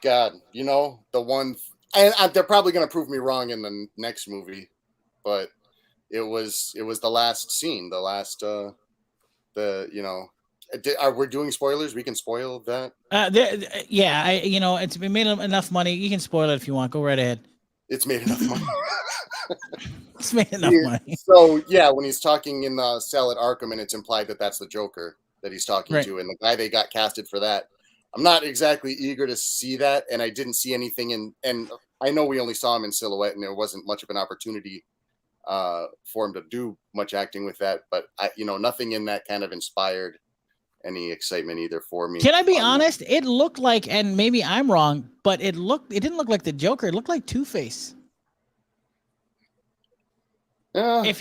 the one, and they're probably going to prove me wrong in the next movie, but it was the last scene, we're doing spoilers. We can spoil that. It's been made enough money. You can spoil it if you want. Go right ahead. It's made enough money. It's made enough money. So yeah, when he's talking in the cell at Arkham, and it's implied that that's the Joker that he's talking to, and the guy they got casted for that. I'm not exactly eager to see that, and I didn't see anything and I know we only saw him in silhouette, and there wasn't much of an opportunity for him to do much acting with that. But nothing in that kind of inspired any excitement either for me. Can I be honest? It looked like, and maybe I'm wrong, but it didn't look like the Joker. It looked like Two-Face. If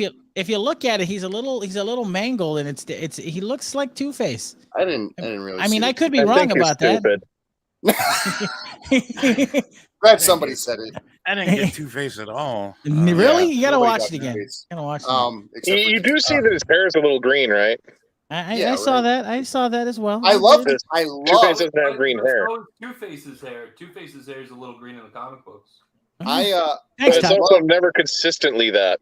you look at it, he's a little mangled, and he looks like Two-Face. I didn't really. I mean, I could be wrong about that. Glad somebody said it. I didn't get Two-Face at all. Really? You gotta watch it again. You do see that his hair is a little green, right? I saw that. I saw that as well. I love Two-Face doesn't have green hair. Two-Face's hair. Two-Face's hair is a little green in the comic books. But it's also never consistently that.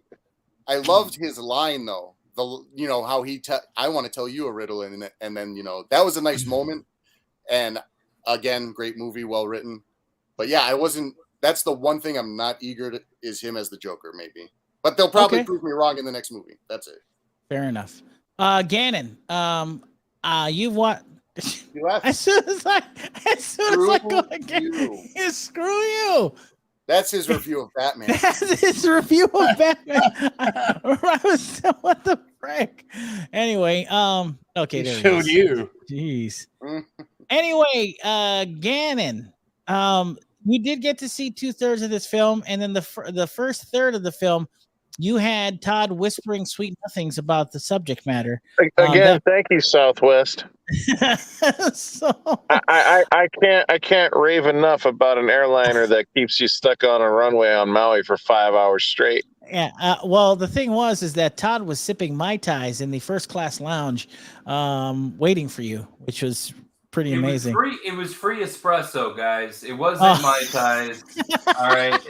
I loved his line though. How he I want to tell you a riddle, and then that was a nice moment. And again, great movie, well written. But yeah, I wasn't. That's the one thing I'm not eager to is him as the Joker, maybe. But they'll probably prove me wrong in the next movie. That's it. Fair enough. Gannon, you've watched. As soon as I go again, screw you. That's his review of Batman. That's his review of Batman. What the frick? Anyway, okay, there showed you. Jeez. Anyway, Gannon, we did get to see 2/3 of this film, and then the first third of the film, you had Todd whispering sweet nothings about the subject matter. Again, thank you, Southwest. So I can't rave enough about an airliner that keeps you stuck on a runway on Maui for 5 hours straight. Yeah. Well, the thing is that Todd was sipping Mai Tais in the first class lounge, waiting for you, which was pretty amazing. It was free espresso, guys. It wasn't Mai Tais. All right.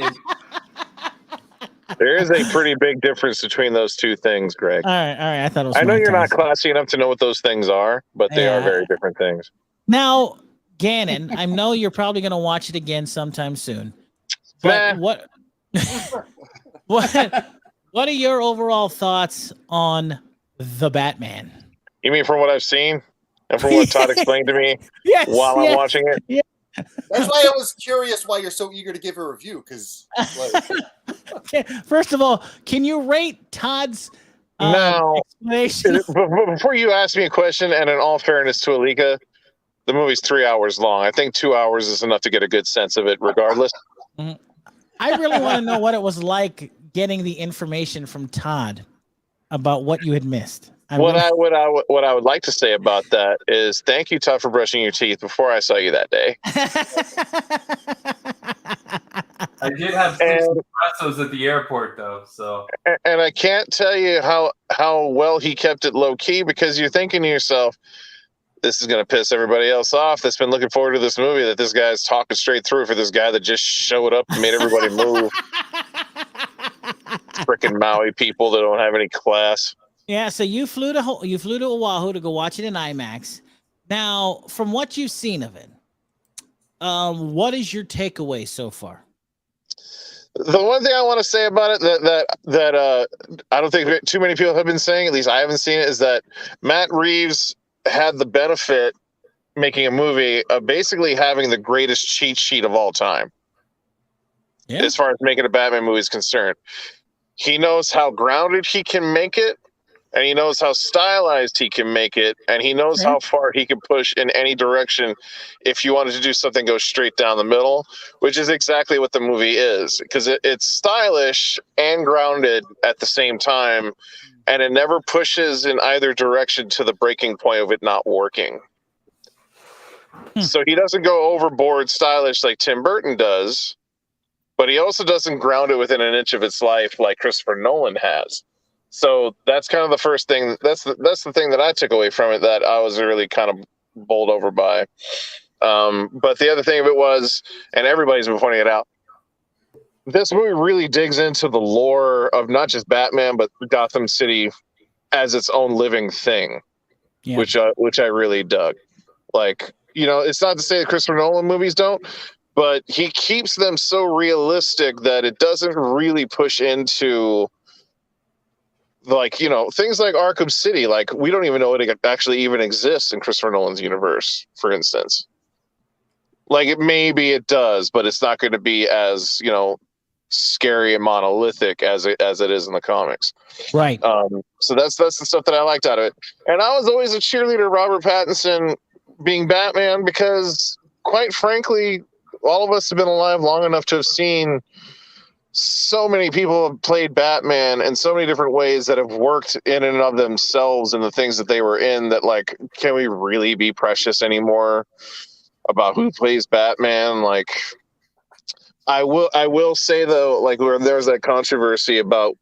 There is a pretty big difference between those two things, Greg. All right. I thought it was. I know you're not classy enough to know what those things are, but they are very different things. Now, Gannon, I know you're probably going to watch it again sometime soon. But what are your overall thoughts on the Batman? You mean from what I've seen and from what Todd explained to me while I'm watching it? Yeah. That's why I was curious why you're so eager to give a review. Because, okay, first of all, can you rate Todd's explanation? Before you ask me a question, and in all fairness to Alika, the movie's 3 hours long. I think 2 hours is enough to get a good sense of it, regardless. I really want to know what it was like getting the information from Todd about what you had missed. What I would like to say about that is thank you, Todd, for brushing your teeth before I saw you that day. I did have 6 espressos at the airport, though. So, and I can't tell you how well he kept it low key, because you're thinking to yourself, this is going to piss everybody else off that's been looking forward to this movie, that this guy's talking straight through for this guy that just showed up and made everybody move. Freaking Maui people that don't have any class. Yeah, so you flew to Oahu to go watch it in IMAX. Now, from what you've seen of it, what is your takeaway so far? The one thing I want to say about it that I don't think too many people have been saying, at least I haven't seen it, is that Matt Reeves had the benefit making a movie of basically having the greatest cheat sheet of all time. Yeah. As far as making a Batman movie is concerned. He knows how grounded he can make it, and he knows how stylized he can make it, and he knows how far he can push in any direction. If you wanted to do something, go straight down the middle, which is exactly what the movie is, because it's stylish and grounded at the same time, and it never pushes in either direction to the breaking point of it not working. So he doesn't go overboard stylish like Tim Burton does, but he also doesn't ground it within an inch of its life like Christopher Nolan has. So that's kind of the first thing. That's the thing that I took away from it that I was really kind of bowled over by. But the other thing of it was, and everybody's been pointing it out, this movie really digs into the lore of not just Batman, but Gotham City as its own living thing, which I really dug. Like, you know, it's not to say that Christopher Nolan movies don't, but he keeps them so realistic that it doesn't really push into, like, you know, things like Arkham City. Like, we don't even know it actually even exists in Christopher Nolan's universe, for instance. Like, maybe it does, but it's not going to be as, you know, scary and monolithic as it is in the comics. Right. So that's the stuff that I liked out of it. And I was always a cheerleader of Robert Pattinson being Batman because, quite frankly, all of us have been alive long enough to have seen so many people have played Batman in so many different ways that have worked in and of themselves and the things that they were in, that, like, can we really be precious anymore about who plays Batman? Like, I will say though, like, where there's that controversy about,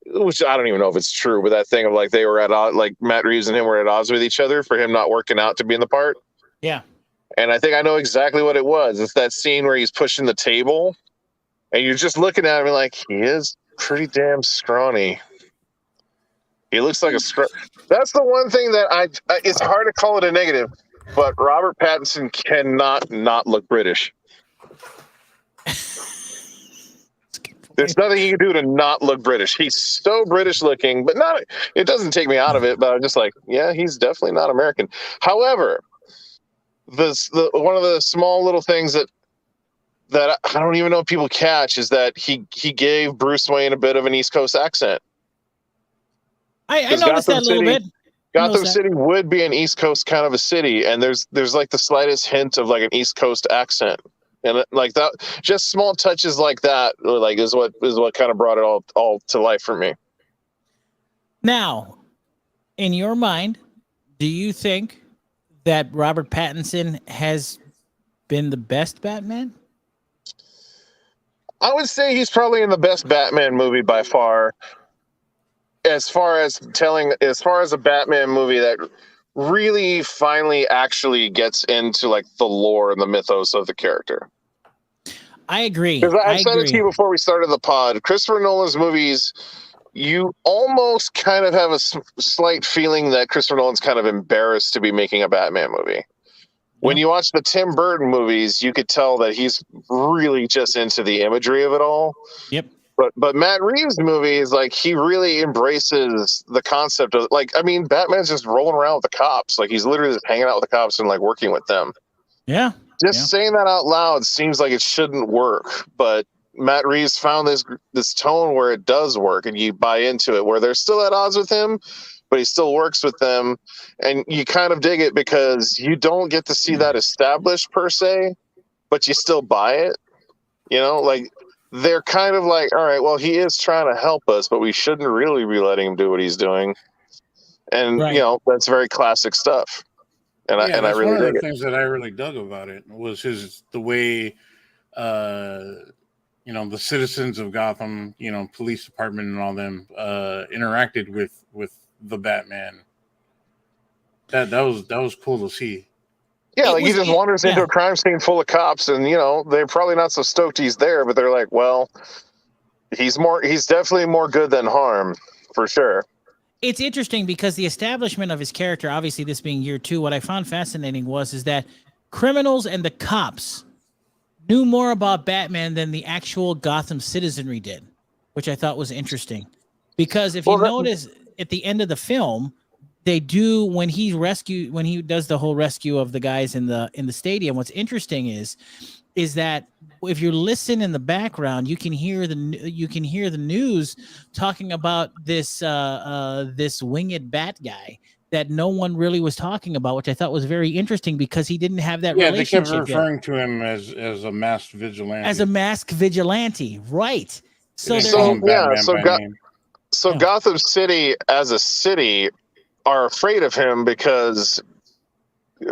which I don't even know if it's true, but that thing of, like, they were at odds, like Matt Reeves and him were at odds with each other for him not working out to be in the part. Yeah. And I think I know exactly what it was. It's that scene where he's pushing the table and you're just looking at him and, like, he is pretty damn scrawny. He looks like a That's the one thing that it's hard to call it a negative, but Robert Pattinson cannot not look British. There's nothing you can do to not look British. He's so British looking, but not. It doesn't take me out of it, but I'm just like, yeah, he's definitely not American. However, the one of the small little things that I don't even know if people catch is that he gave Bruce Wayne a bit of an East Coast accent. I noticed that a little bit. Gotham City would be an East Coast kind of a city, and there's like the slightest hint of, like, an East Coast accent. And, like, that, just small touches like that, like, is what kind of brought it all to life for me. Now, in your mind, do you think that Robert Pattinson has been the best Batman? I would say he's probably in the best Batman movie by far. As far as a Batman movie that really finally actually gets into, like, the lore and the mythos of the character. I agree. Because I said it to you before we started the pod. Christopher Nolan's movies, you almost kind of have a slight feeling that Christopher Nolan's kind of embarrassed to be making a Batman movie. When you watch the Tim Burton movies, you could tell that he's really just into the imagery of it all. Yep. But Matt Reeves' movies, like, he really embraces the concept of, like, I mean, Batman's just rolling around with the cops. Like, he's literally just hanging out with the cops and, like, working with them. Yeah. Just saying that out loud seems like it shouldn't work, but Matt Reeves found this tone where it does work, and you buy into it, where they're still at odds with him, but he still works with them, and you kind of dig it because you don't get to see that established per se, but you still buy it. You know, like, they're kind of like, all right, well, he is trying to help us, but we shouldn't really be letting him do what he's doing. And, you know, that's very classic stuff. And I really one of dig the it. things that I really dug about it was the way, you know, the citizens of Gotham, you know, police department and all them interacted with the Batman. That was cool to see. Yeah, like, he just wanders into a crime scene full of cops, and, you know, they're probably not so stoked he's there, but they're like, well, He's definitely more good than harm, for sure. It's interesting because the establishment of his character, obviously this being year 2, what I found fascinating is that criminals and the cops knew more about Batman than the actual Gotham citizenry did, which I thought was interesting. Because if you notice at the end of the film, they do when he does the whole rescue of the guys in the stadium. What's interesting is that if you listen in the background, you can hear the news talking about this winged bat guy that no one really was talking about, which I thought was very interesting because he didn't have that relationship. They kept referring to him as a masked vigilante. As a masked vigilante, right? So Gotham City as a city are afraid of him because,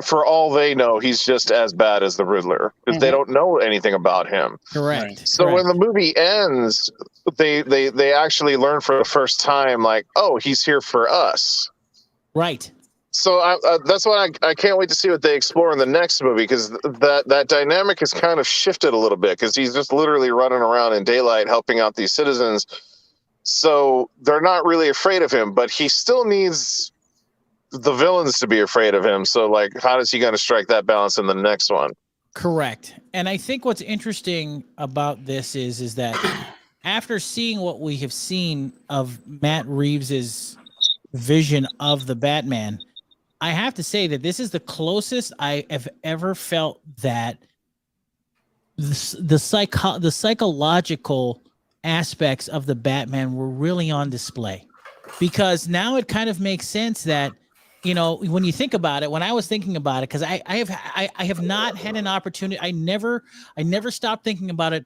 for all they know, he's just as bad as the Riddler because they don't know anything about him. Correct. Right. So when the movie ends, they actually learn for the first time, like, oh, he's here for us. Right. So that's why I can't wait to see what they explore in the next movie, because that dynamic has kind of shifted a little bit because he's just literally running around in daylight helping out these citizens. So they're not really afraid of him, but he still needs the villains to be afraid of him. So, like, how is he going to strike that balance in the next one? Correct. And I think what's interesting about this is that after seeing what we have seen of Matt Reeves's vision of the Batman, I have to say that this is the closest I have ever felt that the psychological aspects of the Batman were really on display, because now it kind of makes sense that, you know, when you think about it, when I was thinking about it, because I have not had an opportunity. I never stopped thinking about it.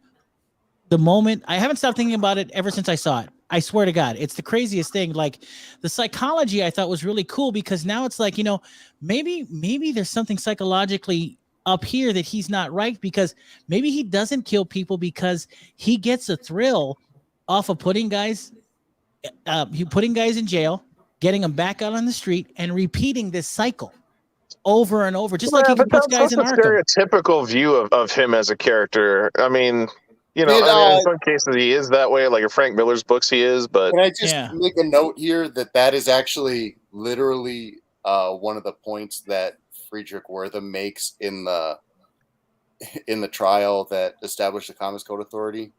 The moment I haven't stopped thinking about it ever since I saw it. I swear to God, it's the craziest thing. Like, the psychology I thought was really cool, because now it's like, you know, maybe there's something psychologically up here that he's not right, because maybe he doesn't kill people because he gets a thrill off of putting guys in jail, getting them back out on the street, and repeating this cycle over and over, just like he puts guys in Arkham. Stereotypical view of him as a character. I mean, you know, in some cases he is that way, like in Frank Miller's books he is, but... Can I just make a note here that is actually literally one of the points that Friedrich Wertham makes in the trial that established the Comics Code Authority?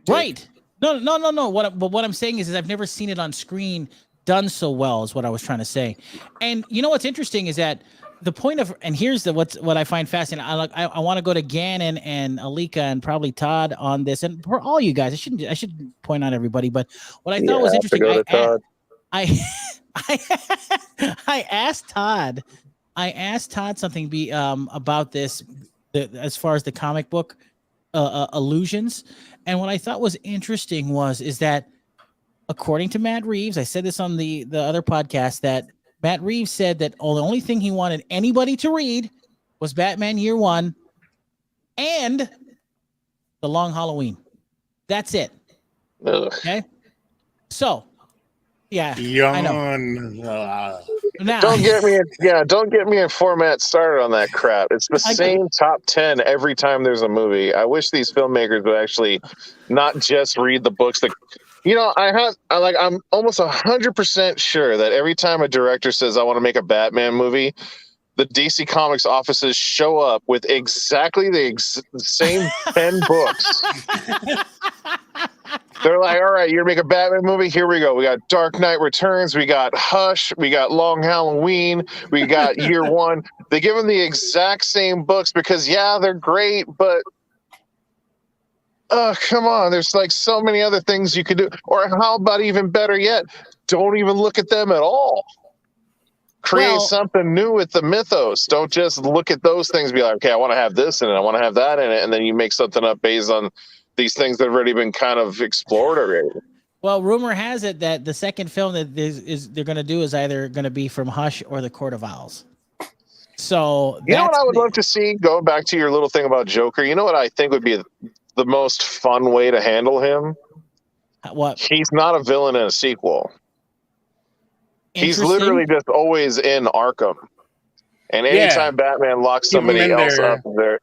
Right. No. What I'm saying is I've never seen it on screen done so well, is what I was trying to say. And you know what's interesting is that the point of, and here's what I find fascinating. I want to go to Gannon and Alika and probably Todd on this, and for all you guys, I shouldn't point out everybody, but what I thought was interesting, I asked Todd something about this, as far as the comic book allusions, and what I thought was interesting is that, according to Matt Reeves, I said this on the other podcast, that Matt Reeves said that the only thing he wanted anybody to read was Batman Year One and The Long Halloween. That's it. Ugh. Okay. So, yeah, I know. Now, Don't get me in Phormat started on that crap. It's the same top 10 every time there's a movie. I wish these filmmakers would actually not just read the books. You know, I'm almost 100% sure that every time a director says, I want to make a Batman movie, the DC Comics offices show up with exactly the same 10 books. They're like, all right, you're going to make a Batman movie? Here we go. We got Dark Knight Returns. We got Hush. We got Long Halloween. We got Year One. They give them the exact same books because, yeah, they're great, but come on. There's like so many other things you could do. Or how about even better yet, don't even look at them at all. Create something new with the mythos. Don't just look at those things and be like, okay, I want to have this in it. I want to have that in it. And then you make something up based on these things that have already been kind of explored already. Well, rumor has it that the second film that they're going to do is either going to be from Hush or the Court of Owls. So you know what I would love to see, going back to your little thing about Joker, you know what I think would be the most fun way to handle him? What? He's not a villain in a sequel. He's literally just always in Arkham. And anytime Batman locks somebody else up there,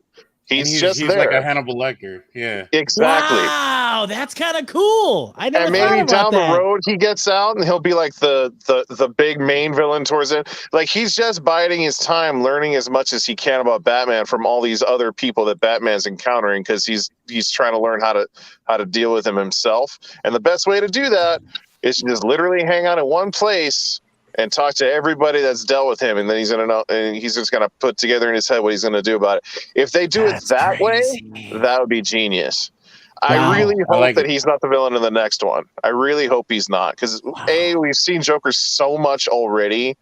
He's just he's there. like a Hannibal Lecter. Yeah. Exactly. Wow, that's kind of cool. I never And thought maybe about down the that. road he gets out and he'll be like the big main villain towards it. Like he's just biding his time, learning as much as he can about Batman from all these other people that Batman's encountering, because he's trying to learn how to deal with him himself. And the best way to do that is to just literally hang out in one place and talk to everybody that's dealt with him, and then he's gonna know, and he's just gonna put together in his head what he's gonna do about it. If they do That's it that crazy. way, that would be genius. Wow. I really I hope like that it. he's not the villain in the next one. I really hope he's not, because we've seen Joker so much already,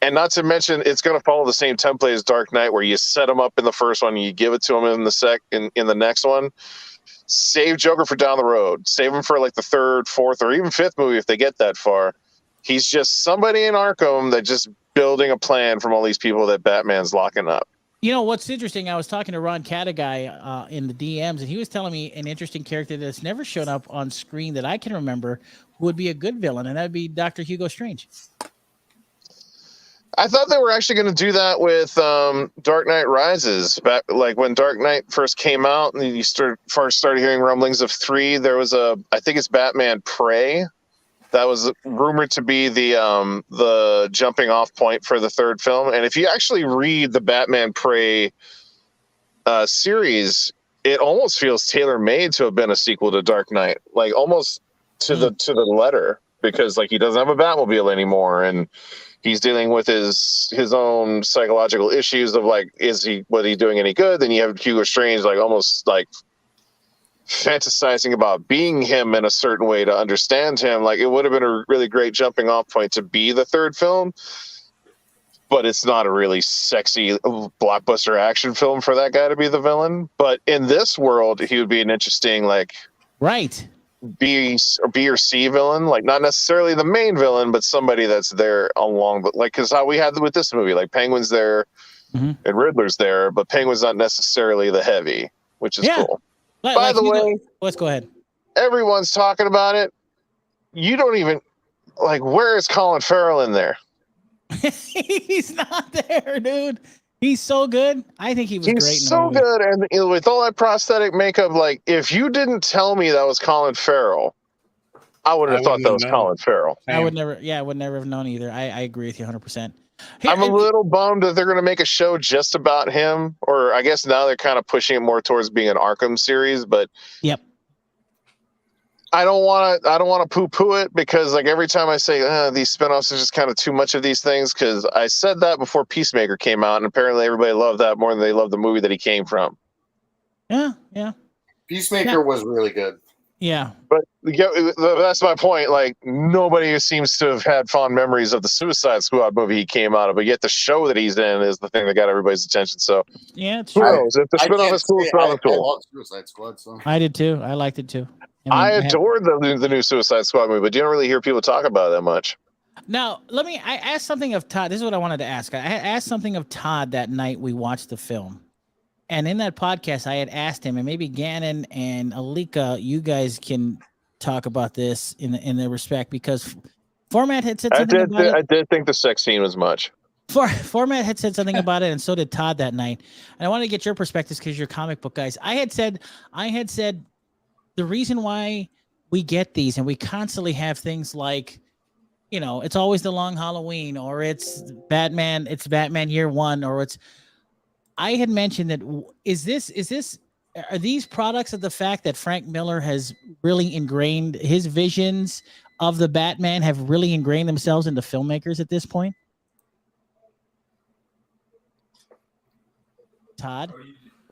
and not to mention it's going to follow the same template as Dark Knight, where you set him up in the first one, you give it to him in the next one. Save Joker for down the road. Save him for like the third, fourth, or even fifth movie if they get that far. He's just somebody in Arkham that just building a plan from all these people that Batman's locking up. You know what's interesting? I was talking to Ron Cataguy in the DMs, and he was telling me an interesting character that's never shown up on screen that I can remember who would be a good villain, and that'd be Dr. Hugo Strange. I thought they were actually going to do that with Dark Knight Rises. Back, like when Dark Knight first came out, and you first started hearing rumblings of 3. There was I think it's Batman Prey. That was rumored to be the jumping off point for the third film. And if you actually read the Batman Prey series, it almost feels tailor-made to have been a sequel to Dark Knight, like almost to the letter, because like he doesn't have a Batmobile anymore, and he's dealing with his own psychological issues of like, was he doing any good? Then you have Hugo Strange like almost like fantasizing about being him in a certain way to understand him. Like it would have been a really great jumping off point to be the third film, but it's not a really sexy blockbuster action film for that guy to be the villain. But in this world, he would be an interesting like B or C villain, like not necessarily the main villain, but somebody that's there along. But like, because how we had with this movie, like Penguin's there and Riddler's there, but Penguin's not necessarily the heavy, which is cool. By the way, let's go ahead. Everyone's talking about it. You don't even like. Where is Colin Farrell in there? He's not there, dude. He's so good. I think he was great. He's so good, and with all that prosthetic makeup, like if you didn't tell me that was Colin Farrell, I would have thought that was Colin Farrell. I would never have known either. I agree with you 100%. I'm a little bummed that they're going to make a show just about him, or I guess now they're kind of pushing it more towards being an Arkham series. But yep, I don't want to poo-poo it, because like every time I say these spinoffs are just kind of too much of these things, because I said that before Peacemaker came out, and apparently everybody loved that more than they loved the movie that he came from. Yeah. Peacemaker was really good. Yeah, but that's my point. Like nobody seems to have had fond memories of the Suicide Squad movie he came out of, but yet the show that he's in is the thing that got everybody's attention. So yeah, it's who true. knows? If the spinoff is cool, it's not cool. I love Suicide Squad. So I did too. I liked it too. I adored the new Suicide Squad movie, but you don't really hear people talk about it that much. Now, I asked something of Todd. This is what I wanted to ask. I asked something of Todd that night we watched the film. And in that podcast, I had asked him, and maybe Gannon and Alika, you guys can talk about this in the respect, because Phormat had said something about it. I did think the sex scene was much. Phormat had said something about it, and so did Todd that night. And I wanted to get your perspectives because you're comic book guys. I had said the reason why we get these and we constantly have things like, it's always the Long Halloween, or it's Batman Year One, or I had mentioned that are these products of the fact that Frank Miller has really ingrained his visions of the Batman, have really ingrained themselves into filmmakers at this point? Todd?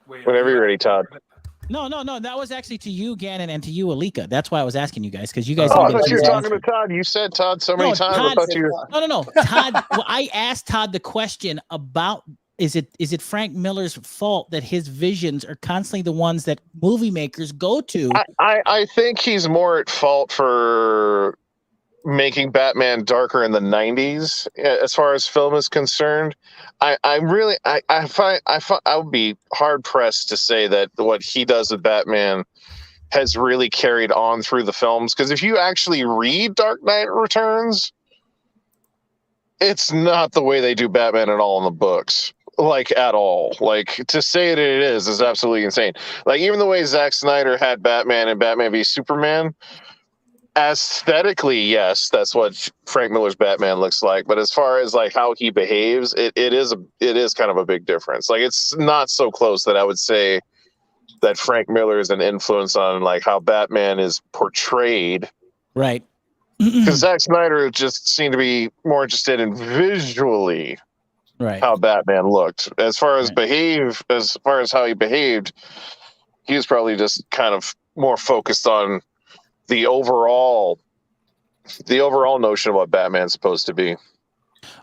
Whenever you're ready, Todd. No. That was actually to you, Gannon, and to you, Alika. That's why I was asking you guys, because you guys. I thought you were talking to Todd. You said Todd so many times. Todd, I thought you. No. Todd. Well, I asked Todd the question about: Is it Frank Miller's fault that his visions are constantly the ones that movie makers go to? I think he's more at fault for making Batman darker in the 90s as far as film is concerned. I would be hard pressed to say that what he does with Batman has really carried on through the films, because if you actually read Dark Knight Returns, it's not the way they do Batman at all in the books. like at all. Like to say that it is absolutely insane. Like even the way Zack Snyder had Batman and Batman v Superman, aesthetically, yes, that's what Frank Miller's Batman looks like. But as far as like how he behaves, it is kind of a big difference. Like it's not so close that I would say that Frank Miller is an influence on like how Batman is portrayed. Right. Because Zack Snyder just seemed to be more interested in visually how Batman looked. As far as how he behaved, he was probably just kind of more focused on the overall notion of what Batman's supposed to be.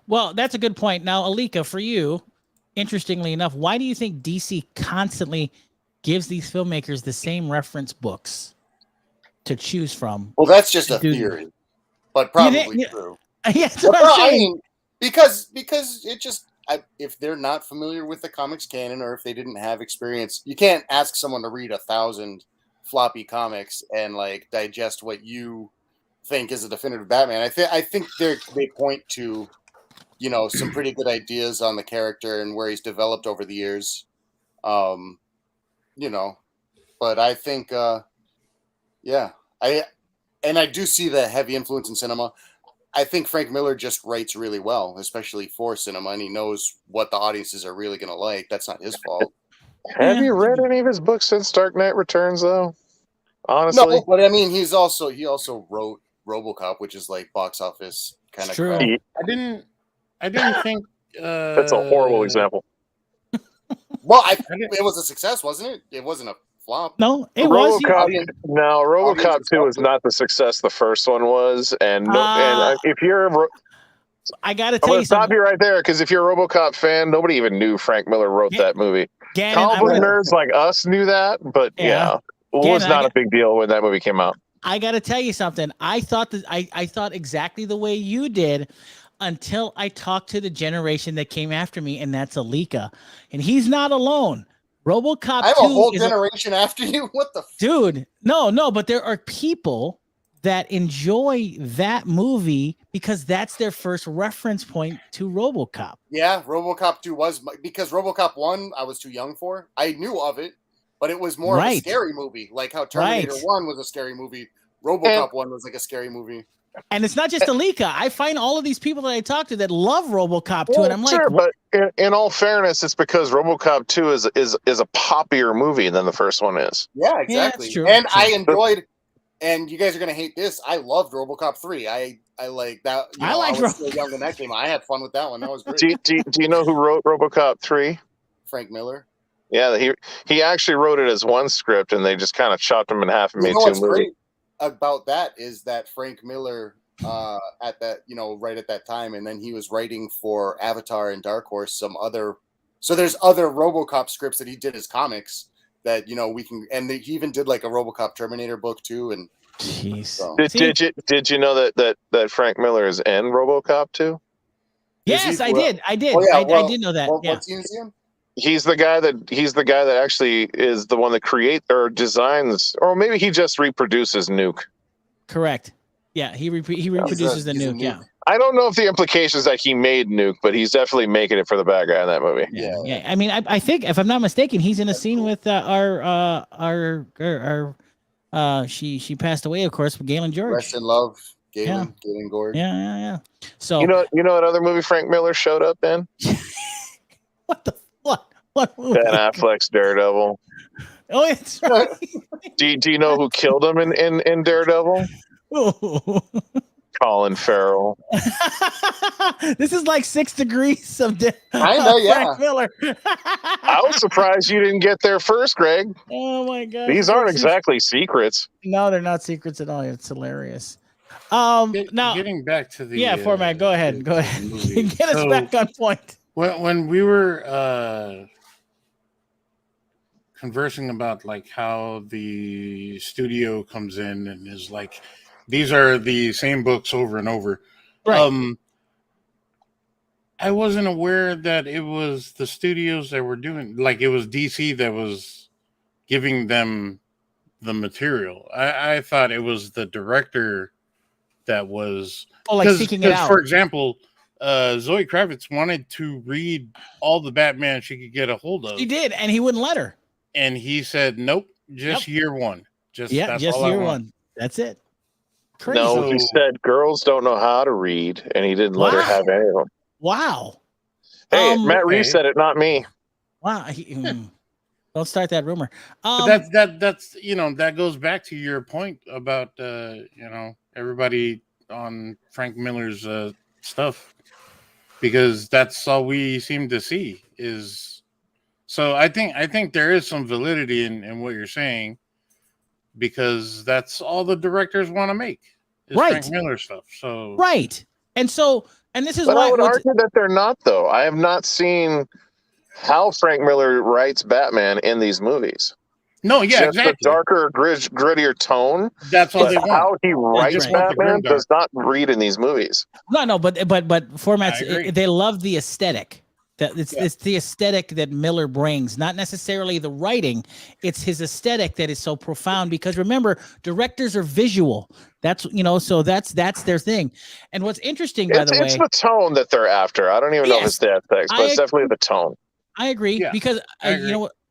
Well, that's a good point. Now, Alika, for you, interestingly enough, why do you think DC constantly gives these filmmakers the same reference books to choose from? Well, that's just a theory, but probably true. Yeah, that's what I'm saying. I mean, because it just if they're not familiar with the comics canon, or if they didn't have experience, you can't ask someone to read 1,000 floppy comics and like digest what you think is a definitive Batman. I think they point to, you know, some pretty good ideas on the character and where he's developed over the years. You know, but I think I do see the heavy influence in cinema. I think Frank Miller just writes really well, especially for cinema, and he knows what the audiences are really going to like. That's not his fault. Have you read any of his books since Dark Knight Returns, though? Honestly, no. But I mean, he also wrote RoboCop, which is like box office kind of crap. I didn't think that's a horrible example. Well, it was a success, wasn't it? It wasn't a flop. No, it RoboCop, was. RoboCop 2 is not the success the first one was, and if you're I gotta tell you something. Stop you right there, because if you're a RoboCop fan, nobody even knew Frank Miller wrote that movie. Comic book nerds like us knew that, but it was not a big deal when that movie came out. I gotta tell you something. I thought I thought exactly the way you did until I talked to the generation that came after me, and that's Alika, and he's not alone. RoboCop 2 I have a whole generation after you. What the dude? No, but there are people that enjoy that movie because that's their first reference point to RoboCop. Yeah, RoboCop 2 was because RoboCop 1 I was too young for. I knew of it, but it was more of a scary movie, like how Terminator 1 was a scary movie. RoboCop 1 was like a scary movie. And it's not just Alika. I find all of these people that I talk to that love RoboCop 2, and I'm like, but in all fairness, it's because RoboCop 2 is a poppier movie than the first one is. Yeah, exactly. Yeah, true, and I enjoyed, and you guys are gonna hate this. I loved RoboCop 3. I like that. I was still young when that came out. I had fun with that one. That was great. Do you know who wrote RoboCop 3? Frank Miller. Yeah, he actually wrote it as one script, and they just kind of chopped him in half and made two movies. About that is that Frank Miller at that, right at that time, and then he was writing for Avatar and Dark Horse there's other RoboCop scripts that he did as comics that we can, and he even did like a RoboCop Terminator book too. And jeez, so. Did you know that Frank Miller is in RoboCop 2? Yes, I did. Oh, yeah, I did know that. What team is he in? He's the guy that actually is the one that creates or designs, or maybe he just reproduces Nuke. Correct. Yeah, he reproduces the Nuke. Yeah. I don't know if the implication is that he made Nuke, but he's definitely making it for the bad guy in that movie. Yeah. I mean, I think if I'm not mistaken, he's in a scene with she passed away, of course, with Galen George. Rest in love, Galen George. Yeah. So you know what other movie Frank Miller showed up in? What movie? Ben Affleck's Daredevil. Oh, it's right. Do you know who killed him in Daredevil? Colin Farrell. This is like 6 degrees of Frank Miller. I was surprised you didn't get there first, Greg. Oh my god. These aren't exactly secrets. No, they're not secrets at all. It's hilarious. Now getting back to the Phormat, go ahead. Get us back on point. When we were conversing about like how the studio comes in and is like, these are the same books over and over. Right. I wasn't aware that it was the studios that were doing, like it was DC that was giving them the material. I thought it was the director that was seeking it out. For example, Zoe Kravitz wanted to read all the Batman she could get a hold of. She did, and he wouldn't let her. And he said, "Nope, just year one. That's just all year I want." one. That's it. Crazy. No, he said girls don't know how to read, and he didn't let her have any of them. Wow. Hey, Matt Reeves said it, not me. Wow. Don't start that rumor. But that's that goes back to your point about everybody on Frank Miller's stuff, because that's all we seem to see is. So I think there is some validity in what you're saying, because that's all the directors want to make is Frank Miller stuff. So and this is but why I would argue that they're not, though. I have not seen how Frank Miller writes Batman in these movies. No, yeah, just exactly. The darker, grittier tone. That's all they want. How he writes Batman does not read in these movies. No, but formats, they love the aesthetic. It's the aesthetic that Miller brings, not necessarily the writing. It's his aesthetic that is so profound, because remember, directors are visual. That's so that's their thing. And what's interesting, by the way, it's the tone that they're after. I don't even know if it's the aesthetics, but it's definitely the tone. I agree, because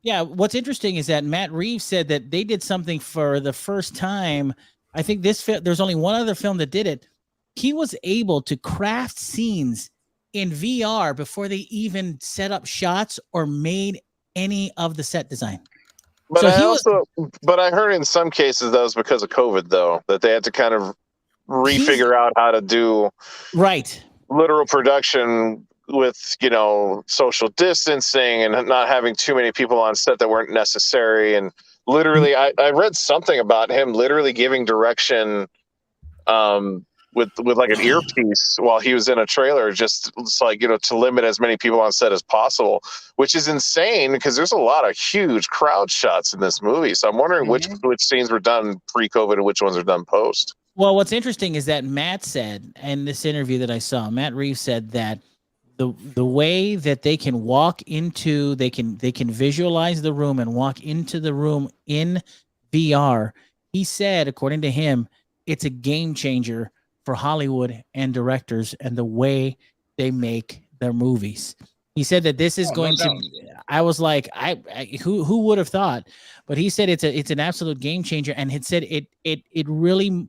what's interesting is that Matt Reeves said that they did something for the first time. I think there's only one other film that did it. He was able to craft scenes in VR before they even set up shots or made any of the set design. But I heard in some cases that was because of COVID, though, that they had to kind of refigure out how to do literal production with social distancing and not having too many people on set that weren't necessary. And literally, I read something about him literally giving direction with like an earpiece while he was in a trailer, just to limit as many people on set as possible, which is insane because there's a lot of huge crowd shots in this movie. So I'm wondering which scenes were done pre-COVID and which ones are done post. Well, what's interesting is that Matt said in this interview that I saw, Matt Reeves said that the way that they can walk into, they can visualize the room and walk into the room in VR. He said, according to him, it's a game changer for Hollywood and directors and the way they make their movies. He said that this is going to. I was like, who would have thought? But he said it's an absolute game changer, and it said it really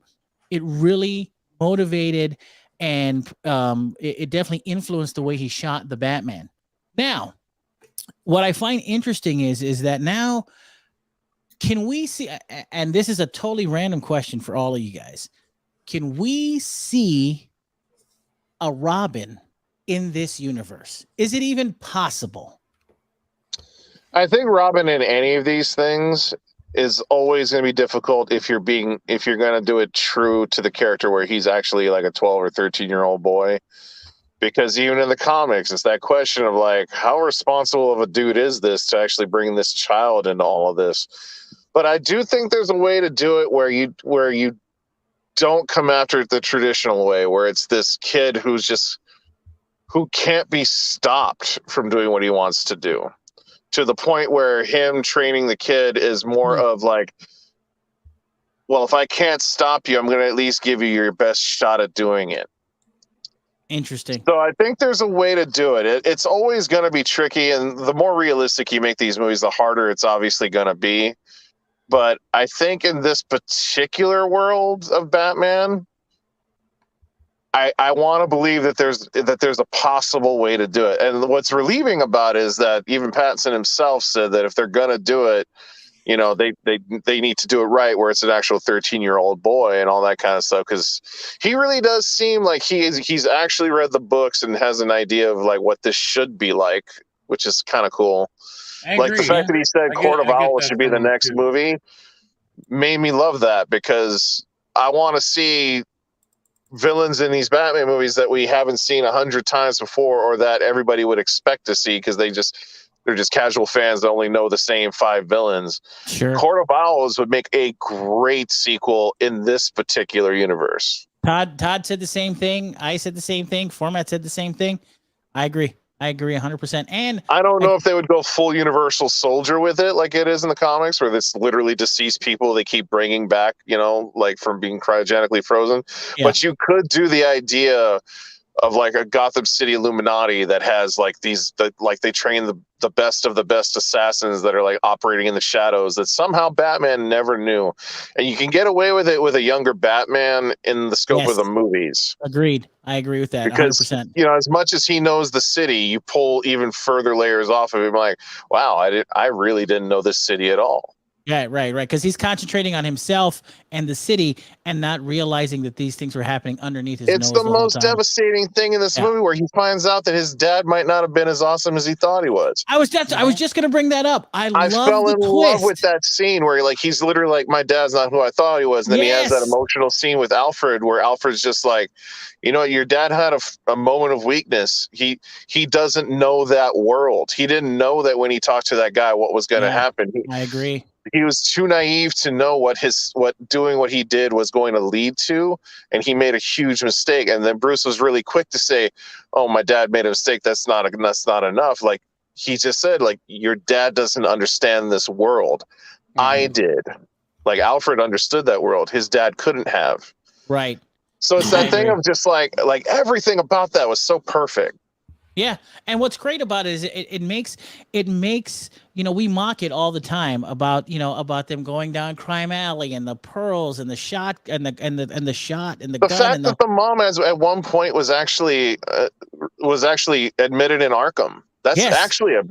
motivated and it definitely influenced the way he shot the Batman. Now, what I find interesting is that now, can we see? And this is a totally random question for all of you guys. Can we see a Robin in this universe? Is it even possible? I think Robin in any of these things is always going to be difficult if you're going to do it true to the character where he's actually like a 12 or 13-year-old boy. Because even in the comics, it's that question of like, how responsible of a dude is this to actually bring this child into all of this? But I do think there's a way to do it where you don't come after it the traditional way, where it's this kid who can't be stopped from doing what he wants to do, to the point where him training the kid is more of like, well, if I can't stop you, I'm going to at least give you your best shot at doing it. Interesting. So I think there's a way to do it. It's always going to be tricky, and the more realistic you make these movies, the harder it's obviously going to be. But I think in this particular world of Batman, I want to believe that there's a possible way to do it. And what's relieving about it is that even Pattinson himself said that if they're gonna do it, they need to do it right, where it's an actual 13-year-old boy and all that kind of stuff. Because he really does seem like he's actually read the books and has an idea of like what this should be like, which is kind of cool. Like the fact that he said Court of Owls should be the next movie made me love that, because I want to see villains in these Batman movies that we haven't seen 100 times before, or that everybody would expect to see because they're just casual fans that only know the same 5 villains. Sure. Court of Owls would make a great sequel in this particular universe. Todd said the same thing. I said the same thing. Phormat said the same thing. I agree 100%. And I don't know if they would go full Universal Soldier with it like it is in the comics, where it's literally deceased people they keep bringing back, like from being cryogenically frozen. Yeah. But you could do the idea like a Gotham City Illuminati that has like like they train the best of the best assassins that are like operating in the shadows that somehow Batman never knew. And you can get away with it with a younger Batman in the scope of the movies. Agreed. I agree with that. Because 100%. as much as he knows the city, you pull even further layers off of him. Like, wow, I really didn't know this city at all. Yeah, right. Because he's concentrating on himself and the city, and not realizing that these things were happening underneath his nose. It's the most devastating thing in this movie, where he finds out that his dad might not have been as awesome as he thought he was. I was just gonna bring that up. I fell in love with that scene where he's literally like, my dad's not who I thought he was. And then he has that emotional scene with Alfred where Alfred's just like, your dad had a moment of weakness. He doesn't know that world. He didn't know that when he talked to that guy, what was going to happen. I agree. He was too naive to know what doing what he did was going to lead to, and he made a huge mistake. And then Bruce was really quick to say, "Oh, my dad made a mistake. That's not enough." Like he just said, like, your dad doesn't understand this world. Mm-hmm. I did. Like Alfred understood that world. His dad couldn't have. Right. So it's that thing of just like everything about that was so perfect. Yeah, and what's great about it is it makes we mock it all the time about them going down crime alley and the pearls and the shot and the shot and the gun. Fact that the mom at one point was actually admitted in Arkham. That's actually a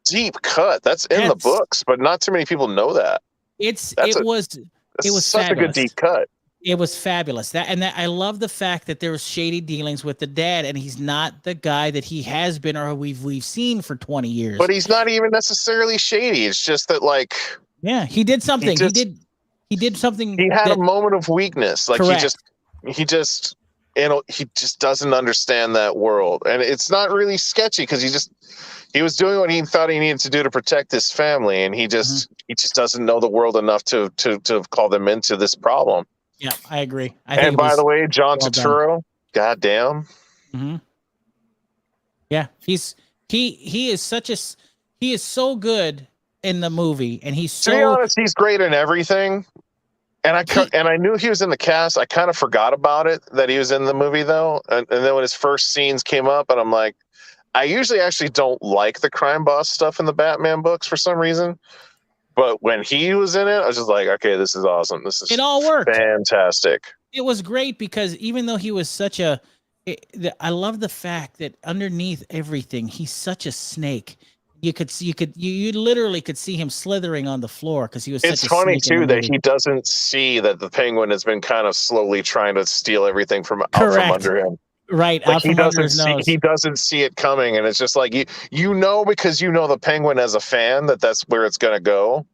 deep cut. That's in the books, but not too many people know that. It was such fabulous. a good deep cut. It was fabulous. I love the fact that there was shady dealings with the dad, and he's not the guy that he has been or we've seen for 20 years. But he's not even necessarily shady. It's just that he did something. He did something. He had a moment of weakness. Like correct. he just doesn't understand that world, and it's not really sketchy because he was doing what he thought he needed to do to protect his family, and he just doesn't know the world enough to call them into this problem. Yeah, I agree. And by the way, John Turturro, goddamn. Mm-hmm. Yeah, he is so good in the movie, and he's so. To be honest, he's great in everything. And I knew he was in the cast. I kind of forgot about it that he was in the movie though. And then when his first scenes came up, and I'm like, I usually actually don't like the crime boss stuff in the Batman books for some reason. But when he was in it, I was just like, okay, this is awesome. It all worked. Fantastic. It was great because even though he was I love the fact that underneath everything, he's such a snake. You literally could see him slithering on the floor because he was. It's funny too that he doesn't see that the Penguin has been kind of slowly trying to steal everything out from under him. Right, like he doesn't see it coming, and it's just like because you know the Penguin as a fan that's where it's going to go.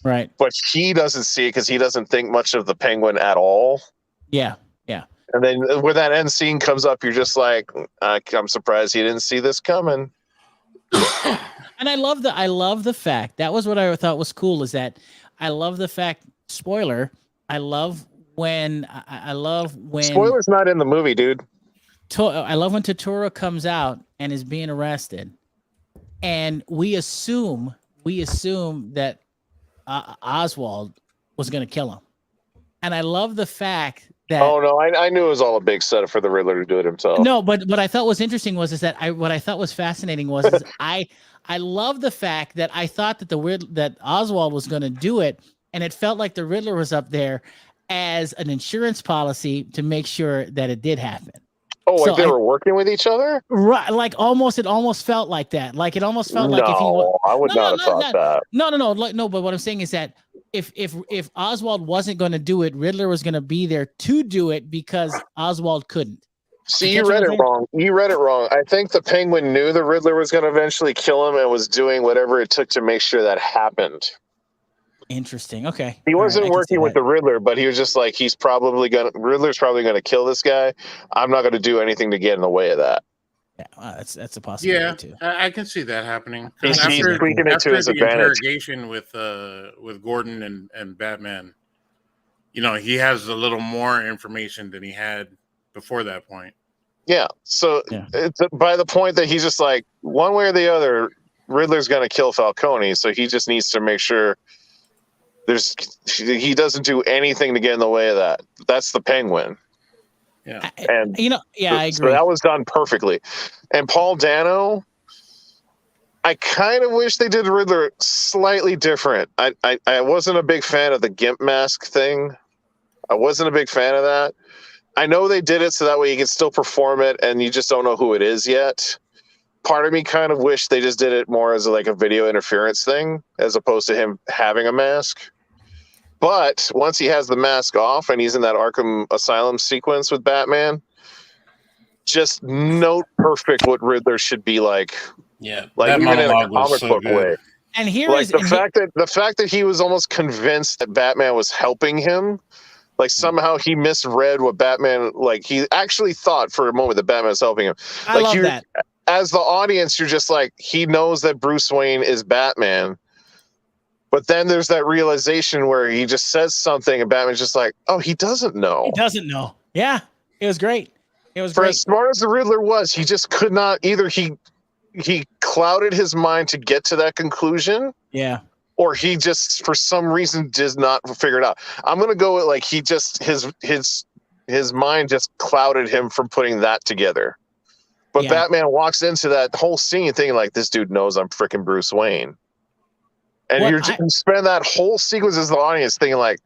Right, but he doesn't see it because he doesn't think much of the Penguin at all. Yeah. And then when that end scene comes up, you're just like, I'm surprised he didn't see this coming. And I love the fact that was what I thought was cool is that I love the fact. Spoiler. I love when spoiler's not in the movie, dude. I love when Turturro comes out and is being arrested, and we assume that Oswald was going to kill him, and I love the fact that. Oh no, I knew it was all a big setup for the Riddler to do it himself. No, but what I thought was interesting was what I thought was fascinating was I love the fact that I thought that Oswald was going to do it, and it felt like the Riddler was up there as an insurance policy to make sure that it did happen. Oh, like they were working with each other? Right, like it almost felt like that. Like it almost felt like if he I would not have thought that. No, but what I'm saying is that if Oswald wasn't going to do it, Riddler was going to be there to do it because Oswald couldn't. See, you read it wrong. I think the Penguin knew the Riddler was going to eventually kill him and was doing whatever it took to make sure that happened. Interesting. Okay. He wasn't working with the Riddler, but he was just like, Riddler's probably going to kill this guy. I'm not going to do anything to get in the way of that. Yeah, that's a possibility too. I can see that happening. He's tweaking it to his advantage. Interrogation with Gordon and Batman, he has a little more information than he had before that point. Yeah. So it's by the point that he's just like, one way or the other, Riddler's going to kill Falcone, so he just needs to make sure he doesn't do anything to get in the way of that. That's the Penguin. Yeah. And I agree. So that was done perfectly. And Paul Dano, I kind of wish they did Riddler slightly different. I wasn't a big fan of the GIMP mask thing. I wasn't a big fan of that. I know they did it so that way you can still perform it and you just don't know who it is yet. Part of me kind of wish they just did it more as like a video interference thing as opposed to him having a mask. But once he has the mask off and he's in that Arkham Asylum sequence with Batman, just note perfect what Riddler should be like. Yeah, like that even in a monologue was comic so book good. way. And here Like is the fact that he was almost convinced that Batman was helping him. Like somehow he misread what Batman, like he actually thought for a moment that Batman was helping him. I love that. As the audience, you're just like, he knows that Bruce Wayne is Batman. But then there's that realization where he just says something and Batman's just like, oh, he doesn't know. He doesn't know. Yeah, it was great. It was For great. as smart as the Riddler was, he just could not, either he clouded his mind to get to that conclusion. Yeah. Or he just, for some reason, does not figure it out. I'm gonna go with like he just his mind just clouded him from putting that together. But Yeah. Batman walks into that whole scene thinking like, this dude knows I'm freaking Bruce Wayne, and you spend that whole sequence as the audience thinking like,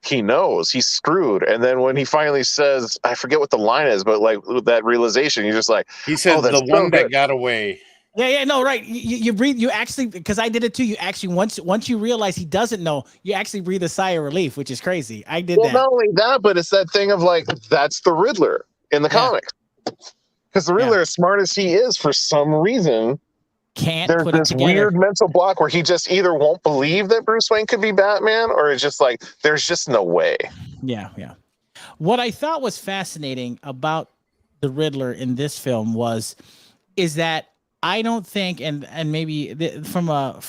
he knows he's screwed. And then when he finally says, I forget what the line is, but like that realization, you're just like, he said, oh, that's the one so that good. got away. Yeah, no, right. You breathe. You actually, because I did it too. You actually once you realize he doesn't know, you actually breathe a sigh of relief, which is crazy. I did that. Not only that, but it's that thing of like, that's the Riddler in the comics. Because the Riddler, as smart as he is, for some reason, there's put this weird mental block where he just either won't believe that Bruce Wayne could be Batman, or it's just like, there's just no way. Yeah. What I thought was fascinating about the Riddler in this film is that I don't think, and maybe from a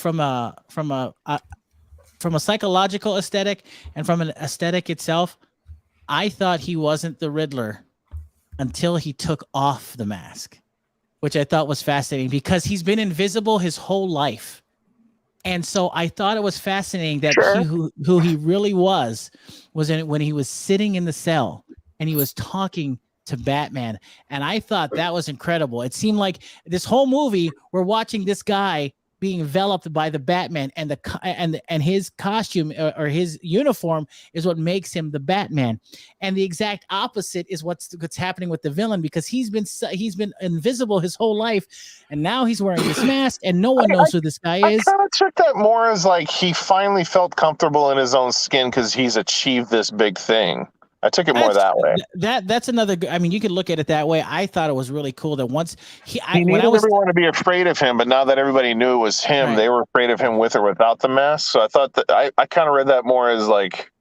psychological aesthetic and from an aesthetic itself, I thought he wasn't the Riddler until he took off the mask, which I thought was fascinating because he's been invisible his whole life. And so I thought it was fascinating that who he really was when he was sitting in the cell and he was talking to Batman. And I thought that was incredible. It seemed like this whole movie, we're watching this guy being enveloped by the Batman, and and his costume or his uniform is what makes him the Batman. And the exact opposite is what's happening with the villain, because he's been invisible his whole life, and now he's wearing this mask, and no one knows who this guy is. I kind of took that more as like he finally felt comfortable in his own skin because he's achieved this big thing. I took it more that way. That's another. I mean, you could look at it that way. I thought it was really cool that once he needed everyone to be afraid of him, but now that everybody knew it was him, they were afraid of him with or without the mask. So I thought that I kind of read that more as like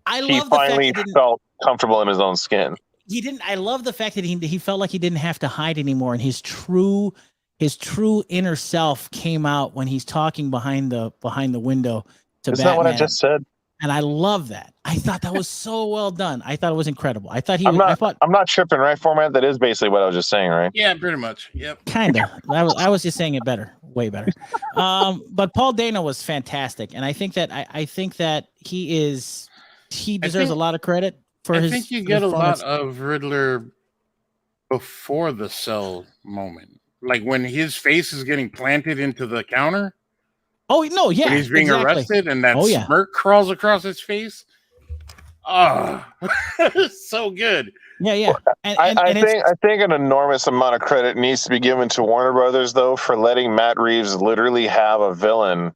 he finally felt comfortable in his own skin. He didn't. I love the fact that he felt like he didn't have to hide anymore, and his true inner self came out when he's talking behind the window to Batman. Isn't that what I just said? And I love that. I thought that was so well done. I thought it was incredible. I thought I'm not tripping, right? Format. That is basically what I was just saying, right? Yeah, pretty much. Yep. Kind of. I was just saying it better, way better. But Paul Dano was fantastic, and I think that he deserves a lot of credit for his. I think you get a lot of Riddler before the cell moment, like when his face is getting planted into the counter. Oh no! Yeah, when he's being arrested, and that smirk crawls across his face. Oh, so good. Yeah. I think an enormous amount of credit needs to be given to Warner Brothers, though, for letting Matt Reeves literally have a villain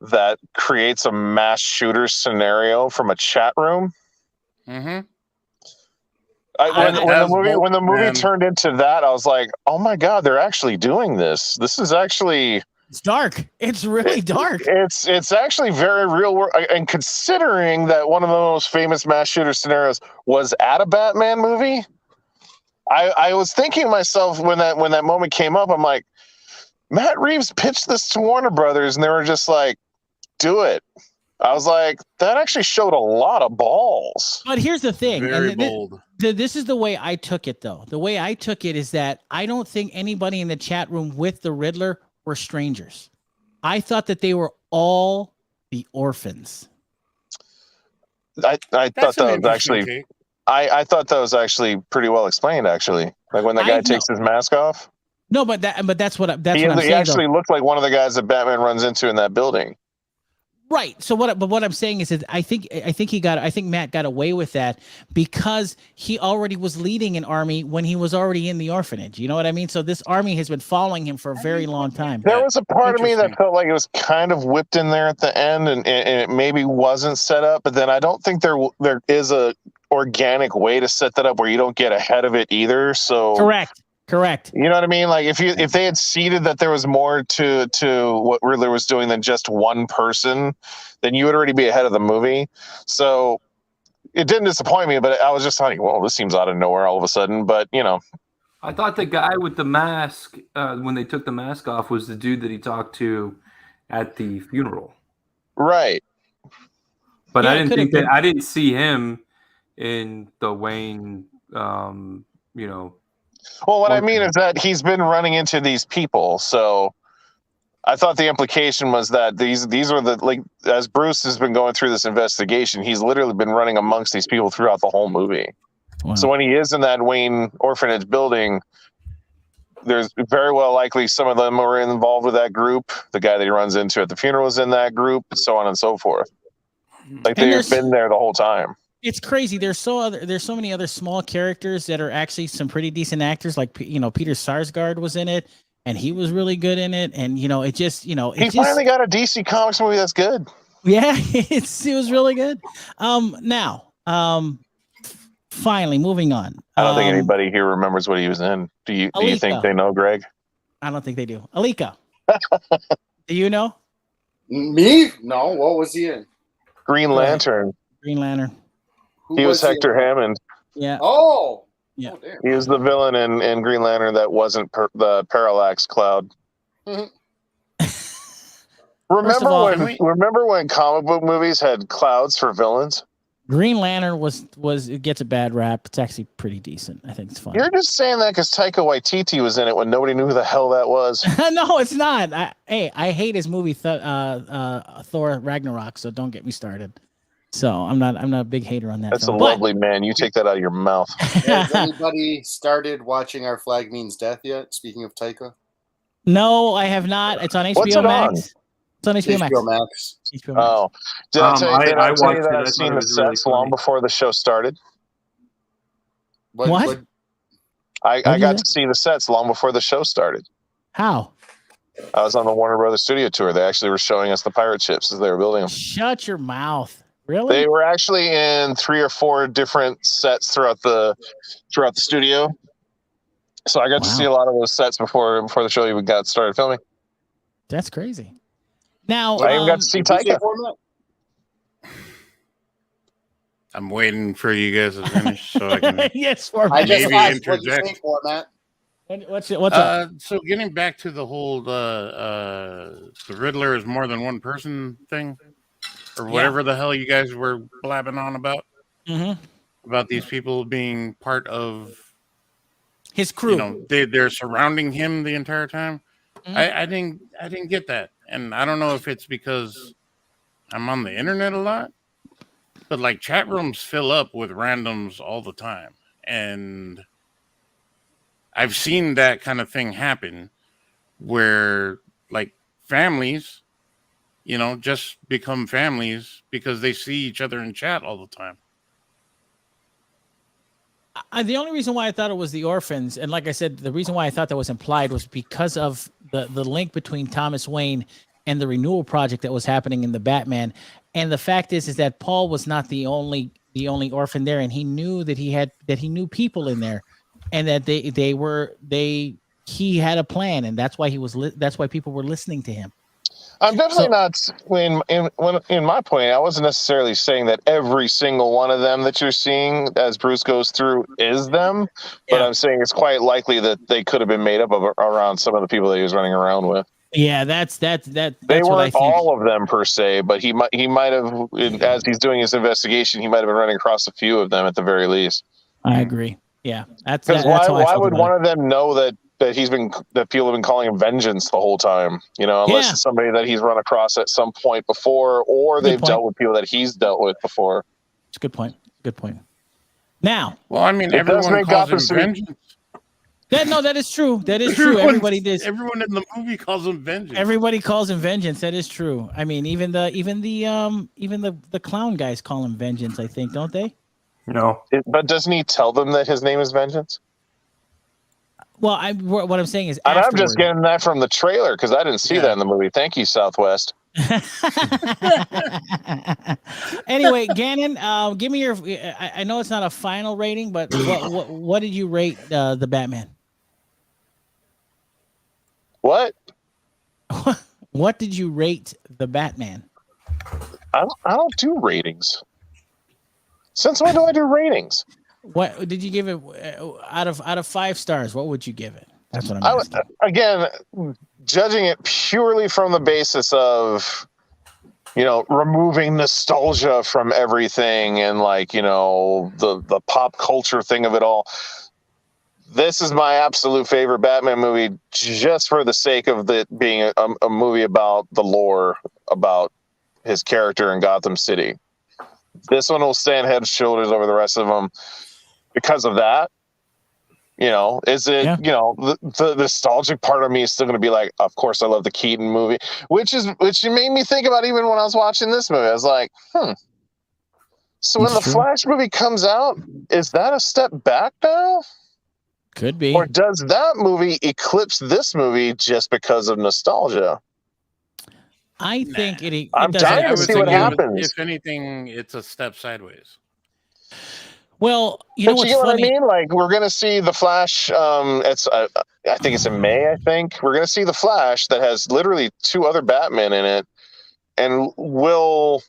that creates a mass shooter scenario from a chat room. Mm-hmm. When the movie turned into that, I was like, "Oh my god, they're actually doing this! This is actually." It's dark. It's really dark. It's actually very real world. And considering that one of the most famous mass shooter scenarios was at a Batman movie, I was thinking to myself when that moment came up, I'm like, Matt Reeves pitched this to Warner Brothers, and they were just like, do it. I was like, that actually showed a lot of balls. But here's the thing. Very bold. This is the way I took it, though. The way I took it is that I don't think anybody in the chat room with the Riddler were strangers. I thought that they were all the orphans. I thought that was actually I thought that was actually pretty well explained. Actually, like when the guy takes his mask off. No, but that's what I'm saying. He actually looked like one of the guys that Batman runs into in that building. Right. So what I'm saying is that I think Matt got away with that because he already was leading an army when he was already in the orphanage. You know what I mean? So this army has been following him for a very long time. There was a part of me that felt like it was kind of whipped in there at the end, and it maybe wasn't set up. But then I don't think there is a organic way to set that up where you don't get ahead of it either. So Correct. You know what I mean? Like if they had seeded that there was more to what Riddler was doing than just one person, then you would already be ahead of the movie. So it didn't disappoint me, but I was just like, well, this seems out of nowhere all of a sudden. But I thought the guy with the mask, when they took the mask off, was the dude that he talked to at the funeral. Right. But I didn't see him in the Wayne, Well, what I mean is that he's been running into these people, so I thought the implication was that these are as Bruce has been going through this investigation, he's literally been running amongst these people throughout the whole movie. Wow. So when he is in that Wayne orphanage building, there's very well likely some of them are involved with that group. The guy that he runs into at the funeral is in that group, and so on and so forth. Like they've been there the whole time. It's crazy. There's so many other small characters that are actually some pretty decent actors. Like Peter Sarsgaard was in it, and he was really good in it. And he finally got a DC Comics movie that's good. Yeah, it was really good. Finally moving on. I don't think anybody here remembers what he was in. Do you think they know, Greg? I don't think they do. Alika, do you know? Me? No. What was he in? Green Lantern. Green Lantern. He was Hector Hammond. Yeah. Oh. Yeah. Oh, damn. He was the villain in Green Lantern that wasn't the Parallax Cloud. Mm-hmm. Remember when comic book movies had clouds for villains? Green Lantern it gets a bad rap. It's actually pretty decent. I think it's fun. You're just saying that because Taika Waititi was in it when nobody knew who the hell that was. No, it's not. I hate his movie Thor Ragnarok, so don't get me started. So I'm not a big hater on that. That's lovely, man. You take that out of your mouth. Has anybody started watching Our Flag Means Death yet? Speaking of Taika. No, I have not. It's on HBO Max. It's on HBO Max. HBO Max. Oh, did I tell you that I've seen the sets long before the show started? What? I got to see the sets long before the show started. How? I was on the Warner Brothers studio tour. They actually were showing us the pirate ships as they were building them. Shut your mouth. Really? They were actually in 3 or 4 different sets throughout the studio. So I got to see a lot of those sets before the show even got started filming. That's crazy. Now I even got to see Taika. I'm waiting for you guys to finish so I can yes, maybe interject. What's up? So getting back to the whole the Riddler is more than one person thing, or whatever the hell you guys were blabbing on about, about these people being part of his crew. They're surrounding him the entire time. I didn't get that, and I don't know if it's because I'm on the internet a lot, but like chat rooms fill up with randoms all the time, and I've seen that kind of thing happen where like families, just become families because they see each other in chat all the time. The only reason why I thought it was the orphans, and like I said, the reason why I thought that was implied was because of the link between Thomas Wayne and the renewal project that was happening in the Batman. And the fact is that Paul was not the only orphan there, and he knew that he knew people in there, and that he had a plan, and that's why that's why people were listening to him. I'm definitely not. In my point, I wasn't necessarily saying that every single one of them that you're seeing as Bruce goes through is them, but I'm saying it's quite likely that they could have been made up of around some of the people that he was running around with. Yeah, that's they weren't what I think. All of them per se, but he might have, as he's doing his investigation, he might have been running across a few of them at the very least. I agree. Yeah, because why would one of them know that people have been calling him Vengeance the whole time, unless it's somebody that he's run across at some point before, or they've dealt with people that he's dealt with before. It's a good point. Now, well, I mean, It does everyone make calls him Gotham City- Vengeance. that is true. That is true. Everybody does. Everyone in the movie calls him Vengeance. Everybody calls him Vengeance. That is true. I mean, even the clown guys call him Vengeance. I think, don't they? No. But doesn't he tell them that his name is Vengeance? Well, what I'm saying is, And I'm afterwards. just getting that from the trailer because I didn't see that in the movie. Thank you, Southwest. Anyway, Gannon, give me your. I know it's not a final rating, but what did you rate the Batman? What? What did you rate the Batman? I don't do ratings. Since when do I do ratings? What did you give it out of 5 stars? What would you give it? That's what I'm asking. Again, judging it purely from the basis of, removing nostalgia from everything and the pop culture thing of it all. This is my absolute favorite Batman movie, just for the sake of it being a movie about the lore, about his character in Gotham City. This one will stand head and shoulders over the rest of them because of that. The nostalgic part of me is still going to be like, of course I love the Keaton movie, which made me think about even when I was watching this movie. I was like, so when the Flash movie comes out, is that a step back now? Could be. Or does that movie eclipse this movie just because of nostalgia? I think it. I'm dying to see what happens. If anything, it's a step sideways. Well, you know what's funny? What I mean? Like, we're going to see the Flash. I think it's in May. I think we're going to see the Flash that has literally 2 other Batmen in it. And will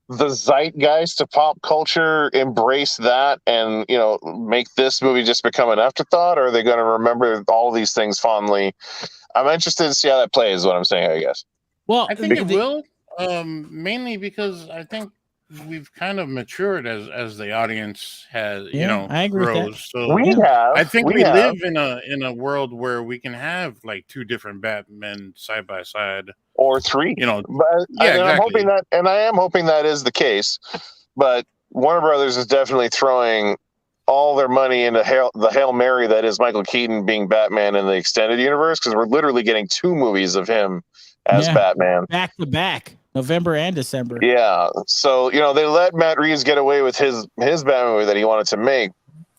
the zeitgeist of pop culture embrace that and make this movie just become an afterthought, or are they going to remember all these things fondly? I'm interested to see how that plays. Is what I'm saying, I guess. Well, I think it will, mainly because I think we've kind of matured as the audience has, I agree grows. with that. So we have. I think we live in a world where we can have like 2 different Batmen side by side, or 3. But, exactly. I am hoping that is the case. But Warner Brothers is definitely throwing all their money into the Hail Mary that is Michael Keaton being Batman in the extended universe, because we're literally getting 2 movies of him as Batman back to back, November and December. Yeah, so they let Matt Reeves get away with his Batman movie that he wanted to make,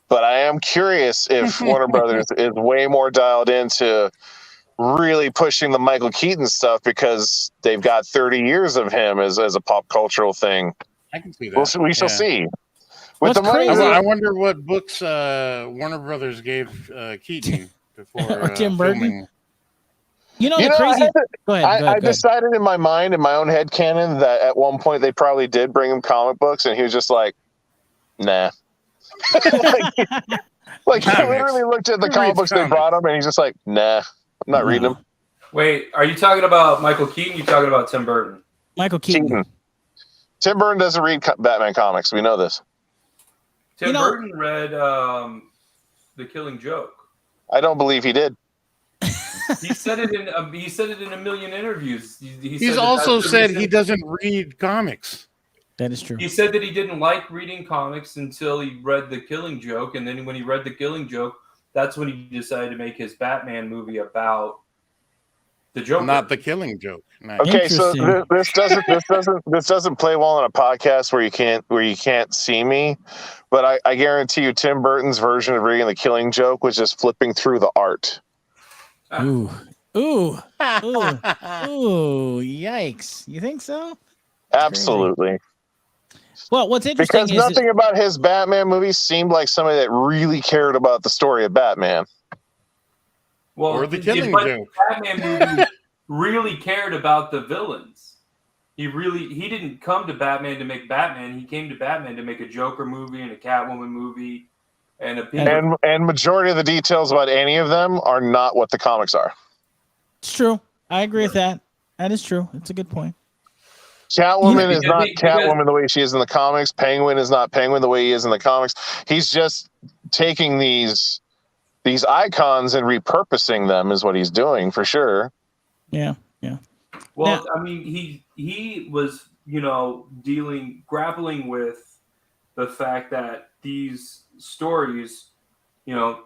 but I am curious if Warner Brothers is way more dialed into really pushing the Michael Keaton stuff, because they've got 30 years of him as a pop cultural thing. I can see that. We shall see. What's With the money, crazy? I wonder what books Warner Brothers gave Keaton before or Tim Burton. filming. The crazy. Go ahead. I decided in my mind, in my own head canon, that at one point they probably did bring him comic books, and he was just like, "Nah." like he literally looked at the comic books they brought him, and he's just like, "Nah, I'm not reading them." Wait, are you talking about Michael Keaton? You talking about Tim Burton? Michael Keaton. Tim Burton doesn't read Batman comics. We know this. Tim Burton read The Killing Joke. I don't believe he did. He said it in a million interviews. He's also said he doesn't read comics. That is true. He said that he didn't like reading comics until he read The Killing Joke, and then when he read The Killing Joke, that's when he decided to make his Batman movie about the Joker. Not The Killing Joke. Nice. Okay, so this doesn't play well on a podcast where you can't see me, but I guarantee you Tim Burton's version of reading The Killing Joke was just flipping through the art. Ooh, yikes. You think so? Absolutely. Well, what's interesting because nothing about his Batman movie seemed like somebody that really cared about the story of Batman. Well, or The Killing Joke. Batman movie really cared about the villains. He didn't come to Batman to make Batman. He came to Batman to make a Joker movie and a Catwoman movie. And majority of the details about any of them are not what the comics are. It's true. I agree with that. That is true. It's a good point. Catwoman is not Catwoman the way she is in the comics. Penguin is not Penguin the way he is in the comics. He's just taking these icons and repurposing them is what he's doing for sure. Yeah. Well, I mean, he was, grappling with the fact that these stories, you know,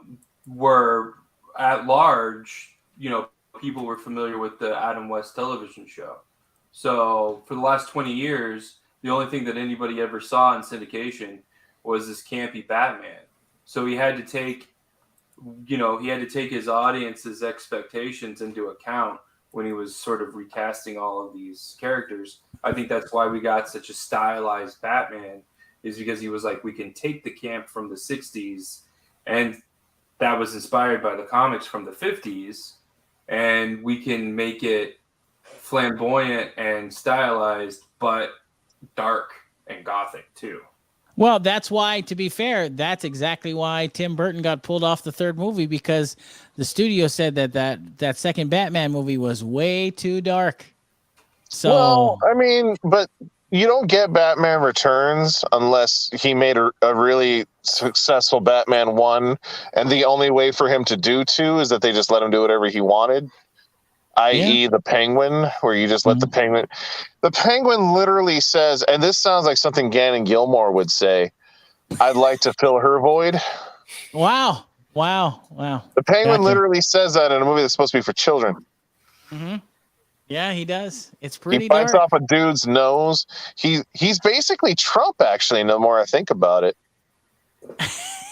were at large, you know, people were familiar with the Adam West television show. So for the last 20 years, the only thing that anybody ever saw in syndication was this campy Batman. So he had to take his audience's expectations into account when he was sort of recasting all of these characters. I think that's why we got such a stylized Batman, is because he was like, we can take the camp from the 60s, and that was inspired by the comics from the 50s, and we can make it flamboyant and stylized, but dark and gothic too. Well, that's why, to be fair, that's exactly why Tim Burton got pulled off the third movie, because the studio said that second Batman movie was way too dark. So, well, I mean, but you don't get Batman Returns unless he made a really successful Batman 1, and the only way for him to do 2 is that they just let him do whatever he wanted, i.e. the Penguin, where you just let the Penguin... The Penguin literally says, and this sounds like something Gannon Gilmore would say, I'd like to fill her void. Wow. The Penguin literally says that in a movie that's supposed to be for children. Mm-hmm. Yeah, he does. It's pretty He bites dark. off a dude's nose. He's basically Trump, actually, the more I think about it.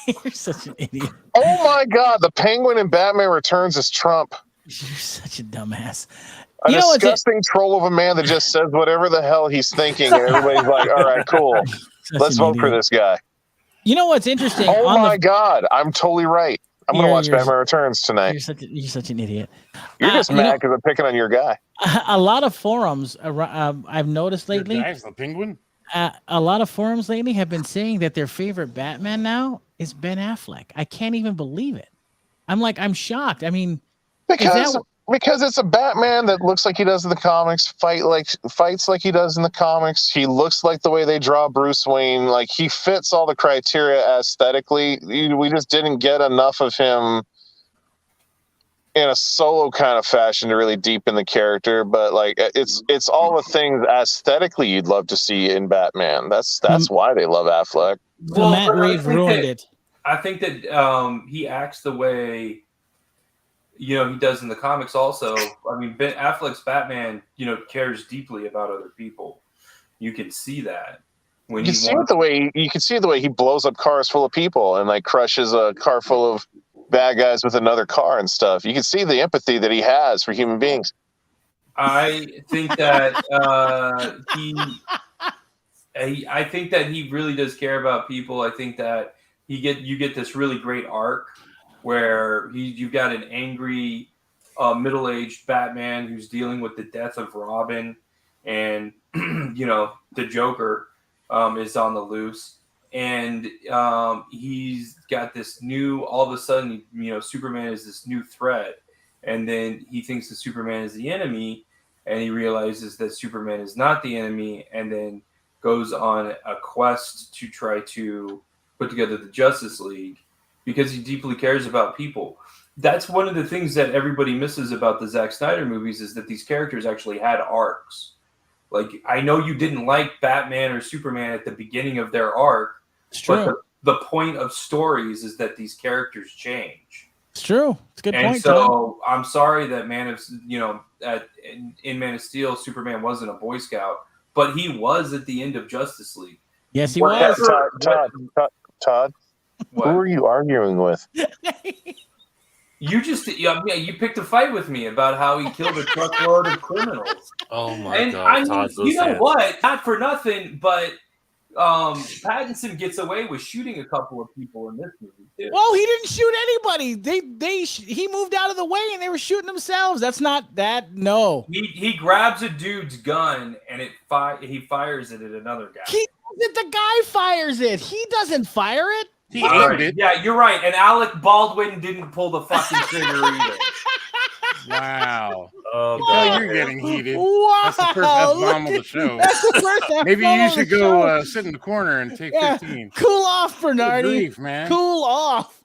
You're such an idiot. Oh my God, the Penguin in Batman Returns is Trump. You're such a dumbass. A disgusting troll of a man that just says whatever the hell he's thinking, and everybody's like, all right, cool. Let's vote for this guy. You know what's interesting? Oh my God, I'm totally right. I'm going to watch Batman Returns tonight. You're such an idiot. You're just mad because I'm picking on your guy. A lot of forums I've noticed lately. Your guy's the Penguin? A lot of forums lately have been saying that their favorite Batman now is Ben Affleck. I can't even believe it. I'm shocked. I mean, because it's a Batman that looks like he does in the comics, fights like he does in the comics. He looks like the way they draw Bruce Wayne. Like, he fits all the criteria aesthetically. We just didn't get enough of him in a solo kind of fashion to really deepen the character. But like, it's all the things aesthetically you'd love to see in Batman. That's why they love Affleck. Well, Matt Reeves ruined it. I think that he acts the way, you know, he does in the comics also. I mean, Ben Affleck's Batman, you know, cares deeply about other people. You can see that. You can see the way he blows up cars full of people and like crushes a car full of bad guys with another car and stuff. You can see the empathy that he has for human beings. I think that I think that he really does care about people. I think that you get this really great arc where you've got an angry middle-aged Batman who's dealing with the death of Robin, and you know, the Joker is on the loose, and he's got this new, all of a sudden, you know, Superman is this new threat, and then he thinks that Superman is the enemy, and he realizes that Superman is not the enemy, and then goes on a quest to try to put together the Justice League, because he deeply cares about people. That's one of the things that everybody misses about the Zack Snyder movies, is that these characters actually had arcs. Like, I know you didn't like Batman or Superman at the beginning of their arc, but the point of stories is that these characters change. It's true. It's a good point. And so I'm sorry that in Man of Steel, Superman wasn't a Boy Scout, but he was at the end of Justice League. Yes, he was. Todd. What? Who are you arguing with? You picked a fight with me about how he killed a truckload of criminals. Oh my and God! I mean, Todd, you know what? Not for nothing, but Pattinson gets away with shooting a couple of people in this movie too. Well, he didn't shoot anybody. He moved out of the way and they were shooting themselves. That's not that. No. He grabs a dude's gun and he fires it at another guy. The guy fires it. He doesn't fire it. He aimed it. Yeah, you're right. And Alec Baldwin didn't pull the fucking trigger either. Wow. Oh, God. You're getting heated. Wow. That's the first F-bomb of the show. That's the first F-bomb. Maybe you should go sit in the corner and take 15. Cool off, Bernardi. Good grief, man. Cool off.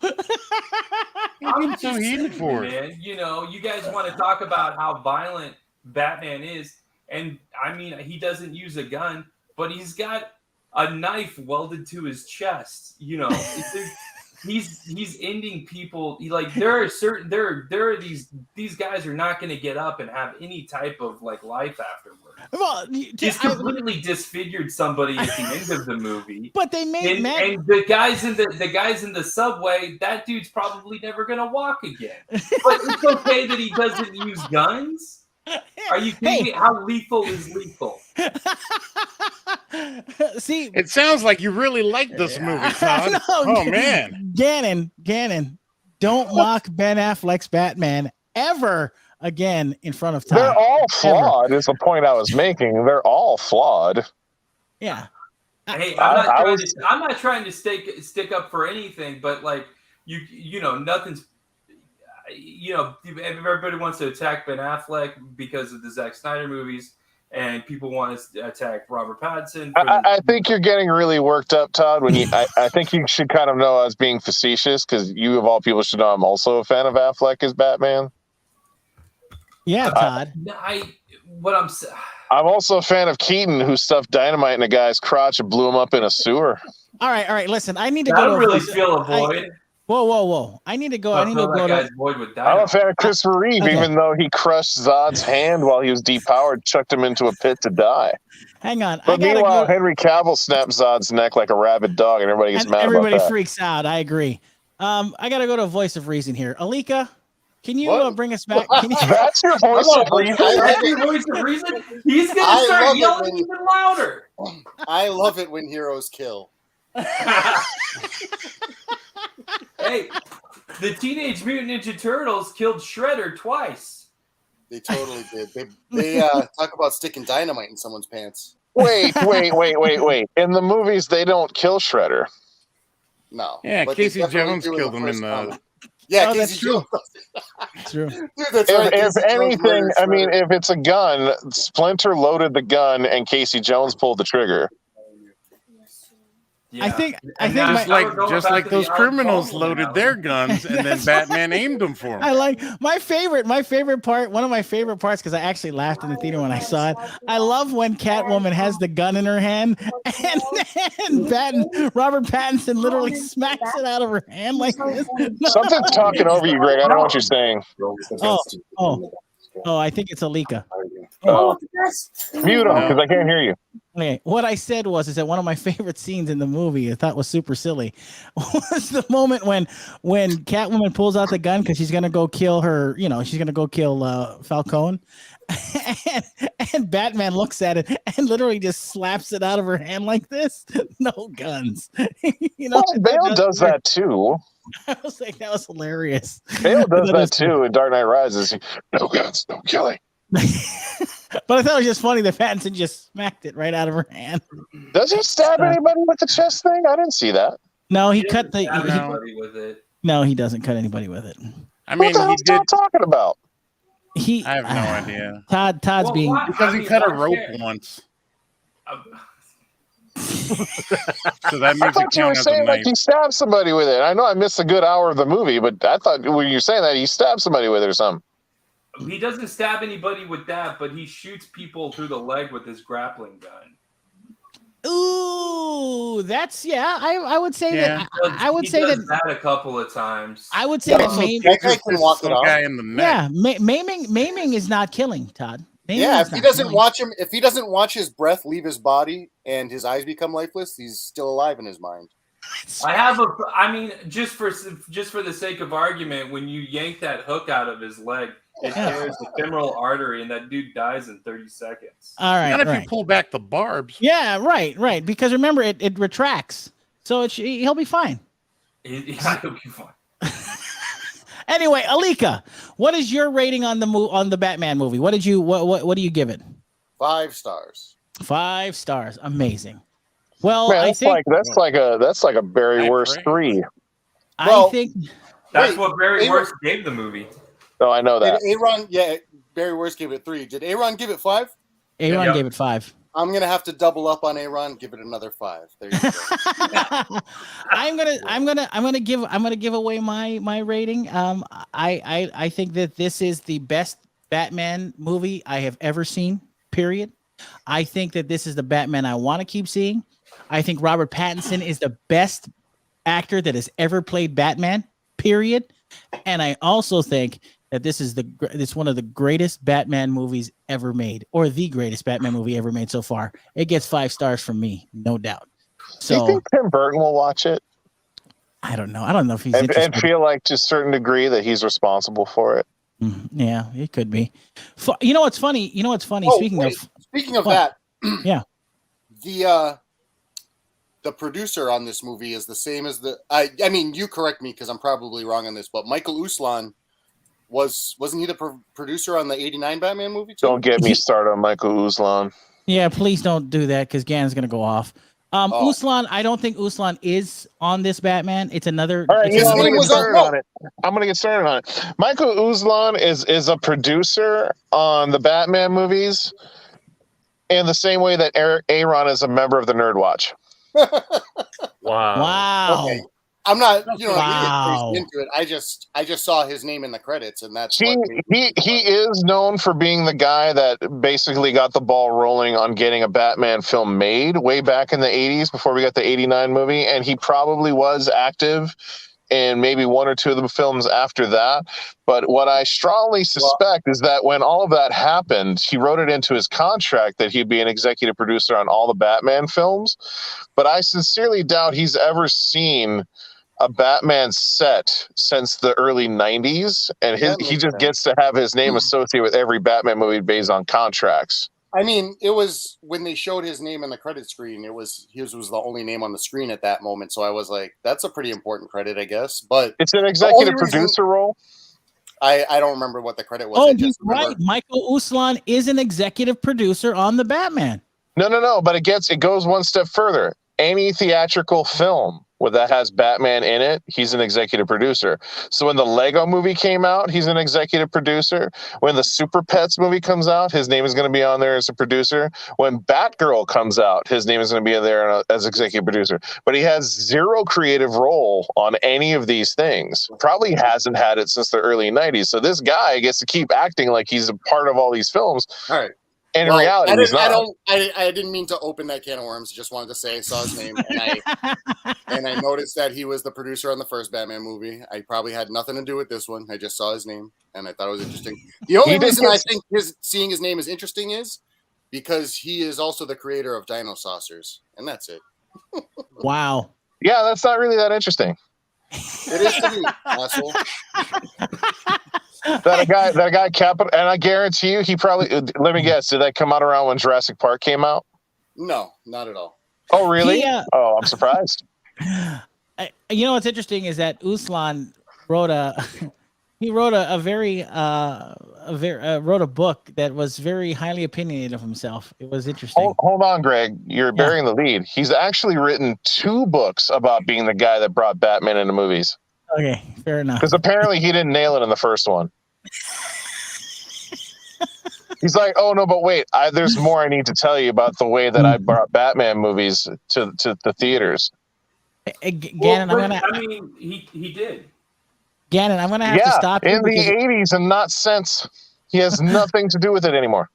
I'm so heated for it. Man. You know, you guys want to talk about how violent Batman is. And, I mean, he doesn't use a gun, but he's got a knife welded to his chest. You know, he's ending people. Like there are these guys are not going to get up and have any type of like life afterward. Well, He's completely disfigured somebody at the end of the movie. But they made and the guys in the subway. That dude's probably never going to walk again. But it's okay that he doesn't use guns. Are you kidding me? How lethal is lethal? See, it sounds like you really like this movie, Todd. No, oh man, Gannon, don't mock Ben Affleck's Batman ever again in front of Todd. They're all flawed. Is the point I was making? They're all flawed. Yeah. Hey, I'm not trying to stick up for anything, but like you know, nothing's. You know, everybody wants to attack Ben Affleck because of the Zack Snyder movies, and people want to attack Robert Pattinson. I think you're getting really worked up, Todd. When I think you should kind of know I was being facetious because you, of all people, should know I'm also a fan of Affleck as Batman. Yeah, Todd. I'm also a fan of Keaton, who stuffed dynamite in a guy's crotch and blew him up in a sewer. All right. Listen, I need to I go. don't really feel a void. Whoa! I need to go. I'm a fan of Christopher Reeve, even though he crushed Zod's hand while he was depowered, chucked him into a pit to die. Hang on. But meanwhile, Henry Cavill snaps Zod's neck like a rabid dog, and everybody gets mad about that. Everybody freaks out. I agree. I got to go to a voice of reason here. Alika, can you bring us back? That's your voice of reason? That's your voice of reason? He's going to start yelling even louder. I love it when heroes kill. Hey, the Teenage Mutant Ninja Turtles killed Shredder twice. They totally did. They talk about sticking dynamite in someone's pants. Wait. In the movies, they don't kill Shredder. No. Yeah, Casey Jones killed him in the... Yeah, Casey Jones. That's true. Dude, that's right. If anything, I mean, if it's a gun, Splinter loaded the gun and Casey Jones pulled the trigger. Yeah. I think just like those criminals loaded their guns and then Batman aimed them for them. I like my favorite part. One of my favorite parts, because I actually laughed in the theater when I saw it. I love when Catwoman has the gun in her hand and Robert Pattinson literally smacks it out of her hand like this. Something's talking over you, Greg. I don't know what you're saying. Oh, I think it's Alika. Mute him because I can't hear you. Okay, what I said is that one of my favorite scenes in the movie, I thought was super silly, was the moment when Catwoman pulls out the gun because she's gonna go kill her. You know, she's gonna go kill Falcone, and Batman looks at it and literally just slaps it out of her hand like this. No guns. You know, Bale does that too. I was like, that was hilarious. Bale does that too in Dark Knight Rises. No guns, no killing. But I thought it was just funny that Pattinson just smacked it right out of her hand. Does he stab anybody with the chest thing? I didn't see that. No, he cut the. Anybody with it. No, he doesn't cut anybody with it. I mean, what the hell's Todd talking about? I have no idea. Todd's being because he cut a rope once. So that I thought you were saying like he stabbed somebody with it. I know I missed a good hour of the movie, but I thought when you were saying that he stabbed somebody with it or something. He doesn't stab anybody with that, but he shoots people through the leg with his grappling gun. Ooh, that's I would say that. I would say that a couple of times. I would say that maiming is not killing, Todd. If he doesn't watch his breath leave his body and his eyes become lifeless, he's still alive in his mind. I mean, just for the sake of argument, when you yank that hook out of his leg, it tears the femoral artery, and that dude dies in 30 seconds. All right, not if you pull back the barbs. Yeah, right. Because remember, it retracts, so he'll be fine. He'll be fine. Anyway, Alika, what is your rating on the Batman movie? What do you give it? 5 stars. 5 stars. Amazing. Well, man, I think that's like a Barry Worst 3. I think that's what Barry Worst gave the movie. Oh, I know that. Barry Worst gave it 3. Did Aron give it 5? Aron gave it 5. I'm gonna have to double up on Aron. Give it another 5. There you go. I'm gonna give away my rating. I think that this is the best Batman movie I have ever seen. Period. I think that this is the Batman I want to keep seeing. I think Robert Pattinson is the best actor that has ever played Batman, period. And I also think that this is one of the greatest Batman movies ever made, or the greatest Batman movie ever made so far. It gets 5 stars from me, no doubt. So, do you think Tim Burton will watch it? I don't know. I don't know if he's interested. And feel like to a certain degree that he's responsible for it. Yeah, it could be. You know what's funny? Oh, speaking of that, yeah, the producer on this movie is the same as I mean, you correct me because I'm probably wrong on this, but Michael Uslan wasn't he the producer on the '89 Batman movie too? Don't get me started on Michael Uslan. Yeah, please don't do that because Gannon's gonna go off. Uslan, I don't think Uslan is on this Batman. It's another. All right, I'm gonna get started on it. I'm gonna get started on it. Michael Uslan is a producer on the Batman movies, in the same way that Aron is a member of the NERDWatch. Wow. Okay. I'm not, wow. into it. I just saw his name in the credits, and that's he is known for being the guy that basically got the ball rolling on getting a Batman film made way back in the 80s before we got the 89 movie, and he probably was active in maybe 1 or 2 of the films after that. But what I strongly suspect is that when all of that happened, he wrote it into his contract that he'd be an executive producer on all the Batman films. But I sincerely doubt he's ever seen a Batman set since the early 90s, and he just gets to have his name associated with every Batman movie based on contracts. I mean, it was when they showed his name in the credit screen, his was the only name on the screen at that moment. So I was like, that's a pretty important credit, I guess. But it's an executive producer role. I don't remember what the credit was. Oh, he's right. Michael Uslan is an executive producer on the Batman. No, but it goes one step further. Any theatrical film that has Batman in it, he's an executive producer. So when the Lego movie came out, he's an executive producer. When the Super Pets movie comes out, his name is going to be on there as a producer. When Batgirl comes out, his name is going to be in there as executive producer. But he has zero creative role on any of these things. Probably hasn't had it since the early 90s. So this guy gets to keep acting like he's a part of all these films. All right. And in reality, he's not. I didn't mean to open that can of worms. Just wanted to say I saw his name, and I noticed that he was the producer on the first Batman movie. I probably had nothing to do with this one. I just saw his name, and I thought it was interesting. The only reason I think seeing his name is interesting is because he is also the creator of Dino Saucers, and that's it. Wow. Yeah, that's not really that interesting. It is to me, asshole. That guy Capital, and I guarantee you, he probably. Let me guess. Did that come out around when Jurassic Park came out? No, not at all. Oh, really? I'm surprised. You know what's interesting is that Uslan wrote a book that was very highly opinionated of himself. It was interesting. Hold on, Greg. You're burying the lead. He's actually written 2 books about being the guy that brought Batman into movies. Okay, fair enough. Because apparently he didn't nail it in the first one. He's like, oh no, but wait, there's more I need to tell you about the way that I brought Batman movies to the theaters. Gannon, he did. Gannon, I'm gonna have to stop you in the 80s and not since. He has nothing to do with it anymore.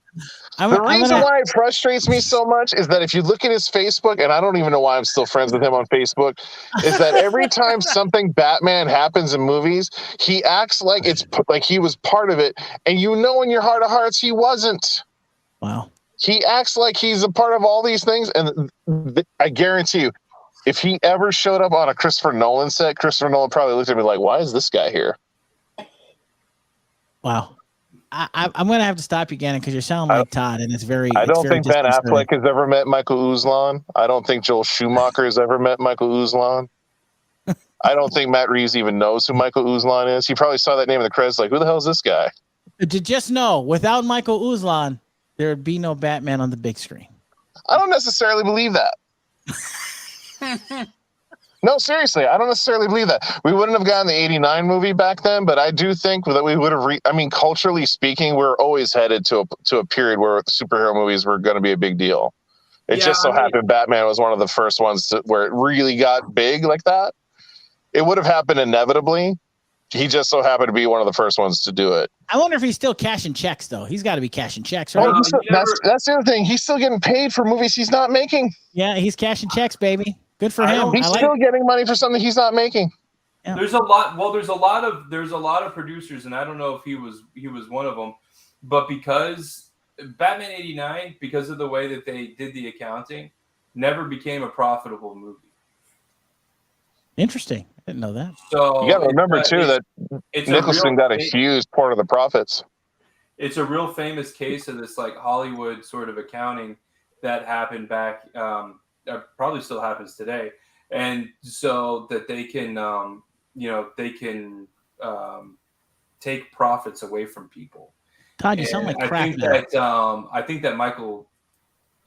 The reason why it frustrates me so much is that if you look at his Facebook, and I don't even know why I'm still friends with him on Facebook, is that every time something Batman happens in movies, he acts like it's like he was part of it, and you know in your heart of hearts he wasn't. Wow. He acts like he's a part of all these things, and I guarantee you, if he ever showed up on a Christopher Nolan set, Christopher Nolan probably looked at me like, why is this guy here? Wow. I'm going to have to stop you, Gannon, because you're sounding like Todd, and it's very. I don't think Ben Affleck has ever met Michael Uslan. I don't think Joel Schumacher has ever met Michael Uslan. I don't think Matt Reeves even knows who Michael Uslan is. He probably saw that name in the credits, like, who the hell is this guy? To just know, without Michael Uslan, there would be no Batman on the big screen. I don't necessarily believe that. No, seriously, I don't necessarily believe that. We wouldn't have gotten the 89 movie back then, but I do think that we would have, culturally speaking, we're always headed to a period where superhero movies were going to be a big deal. It just so happened Batman was one of the first ones where it really got big like that. It would have happened inevitably, he just so happened to be one of the first ones to do it. I wonder if he's still cashing checks, though. He's got to be cashing checks, Oh, right? that's the other thing. He's still getting paid for movies he's not making. Yeah, he's cashing checks, baby. Good for him. He's still getting money for something he's not making. Yeah. There's a lot of producers, and I don't know if he was one of them, but because Batman '89, because of the way that they did the accounting, never became a profitable movie. Interesting. I didn't know that. So you got to remember too that Nicholson got a huge part of the profits. It's a real famous case of this like Hollywood sort of accounting that happened back, probably still happens today, and so that they can, take profits away from people. Todd, you sound like crap. I think that Michael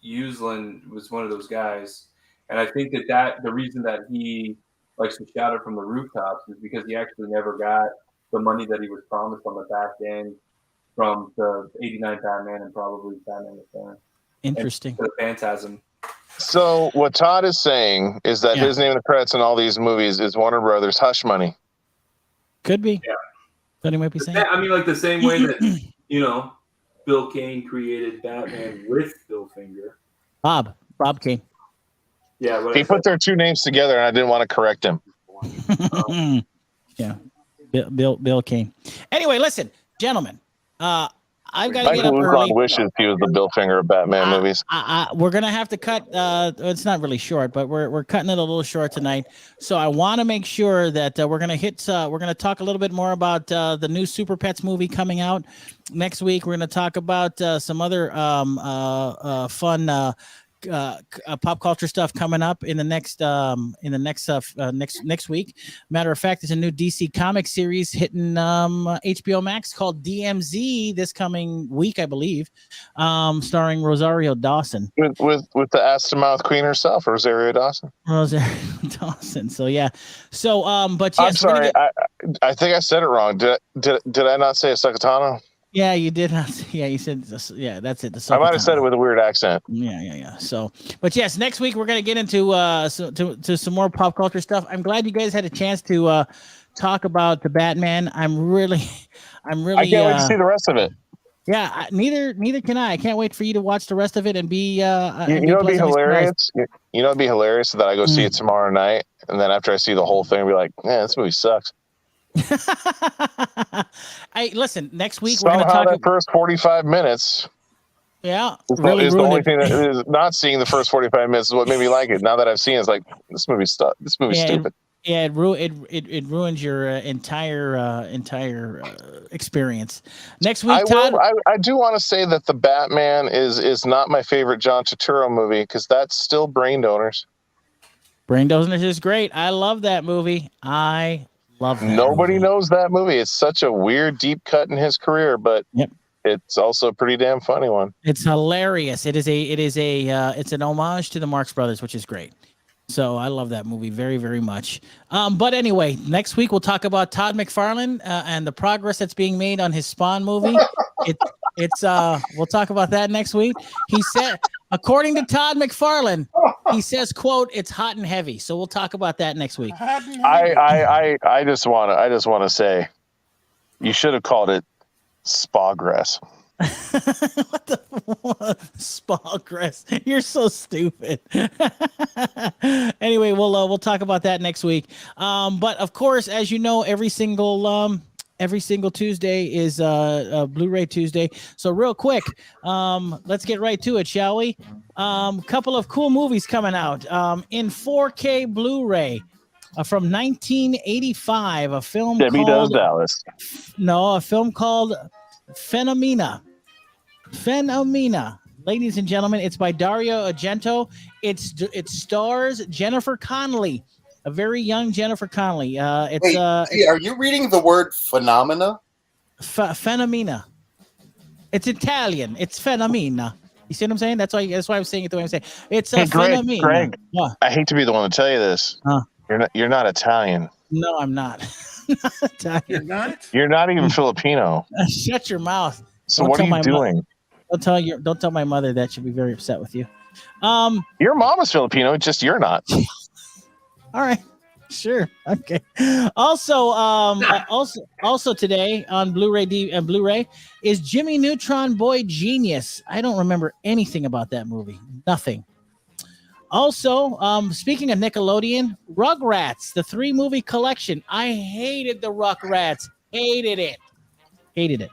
Uslan was one of those guys, and I think that the reason that he likes to shout it from the rooftops is because he actually never got the money that he was promised on the back end from the '89 Batman and probably Batman Returns. Interesting. The Phantasm. So what Todd is saying is that his name in the credits in all these movies is Warner Brothers hush money. Could be. Yeah. That he might be saying. I mean, like the same way that Bill Kane created Batman with Bill Finger. Bob Kane. Yeah, he put their two names together, and I didn't want to correct him. Yeah, Bill Kane. Anyway, listen, gentlemen. I've got to get up early. Wishes he was the Bill Finger of Batman movies. We're gonna have to cut. It's not really short, but we're cutting it a little short tonight. So I want to make sure that we're gonna talk a little bit more about the new Super Pets movie coming out next week. We're gonna talk about some other fun pop culture stuff coming up in the next next week. Matter of fact, there's a new DC comic series hitting HBO Max called DMZ this coming week, I believe, starring Rosario Dawson with the ass to mouth queen herself, Rosario Dawson. So yeah. So but yes, I'm sorry. I think I said it wrong. Did I not say a Sakatano? Yeah, you did. Yeah, you said. Yeah, that's it. I might have said it with a weird accent. Yeah. So, but yes, next week we're gonna get into to some more pop culture stuff. I'm glad you guys had a chance to talk about the Batman. I'm really. I can't wait to see the rest of it. Yeah, neither can I. I can't wait for you to watch the rest of it and be. It'd be hilarious. It'd be hilarious that I go see it tomorrow night, and then after I see the whole thing, I'll be like, "Yeah, this movie sucks." Hey, listen. Next week somehow we're going to talk. That first 45 minutes. Yeah, really is the only thing that is not seeing the first 45 minutes is what made me like it. Now that I've seen it, it's like this movie's stupid. It ruins your entire experience. Next week, Todd. I do want to say that the Batman is not my favorite John Turturro movie because that's still Brain Donors. Brain Donors is great. I love that movie. Nobody knows that movie. It's such a weird deep cut in his career, but it's also a pretty damn funny one. It's hilarious. It's an homage to the Marx Brothers, which is great. So I love that movie very, very much. But anyway, next week we'll talk about Todd McFarlane and the progress that's being made on his Spawn movie. We'll talk about that next week. He said, according to Todd McFarlane, he says, "quote It's hot and heavy." So we'll talk about that next week. I just want to say, you should have called it Spawgrass. What the Spawgrass? You're so stupid. Anyway, we'll talk about that next week. But of course, as you know, every single Tuesday is Blu-ray Tuesday. So real quick, let's get right to it, shall we? Couple of cool movies coming out in 4K Blu-ray from 1985. A film Debbie called Does Dallas. No, a film called Phenomena. Ladies and gentlemen, it's by Dario Argento. It stars Jennifer Connelly. A very young Jennifer Connelly. Are you reading the word phenomena? Phenomena. It's Italian. It's Phenomena. You see what I'm saying? That's why I'm saying it the way I'm saying. It's a Phenomena. Greg, I hate to be the one to tell you this. You're not Italian. No, I'm not. Not Italian. You're not? You're not even Filipino. Shut your mouth. So what are you doing? Don't tell my mother that. She'll be very upset with you. Your mom is Filipino, just you're not. All right. Sure. Okay. Also today on Blu-ray and Blu-ray is Jimmy Neutron Boy Genius. I don't remember anything about that movie. Nothing. Also, speaking of Nickelodeon, Rugrats, the 3-movie collection. I hated the Rugrats. Hated it.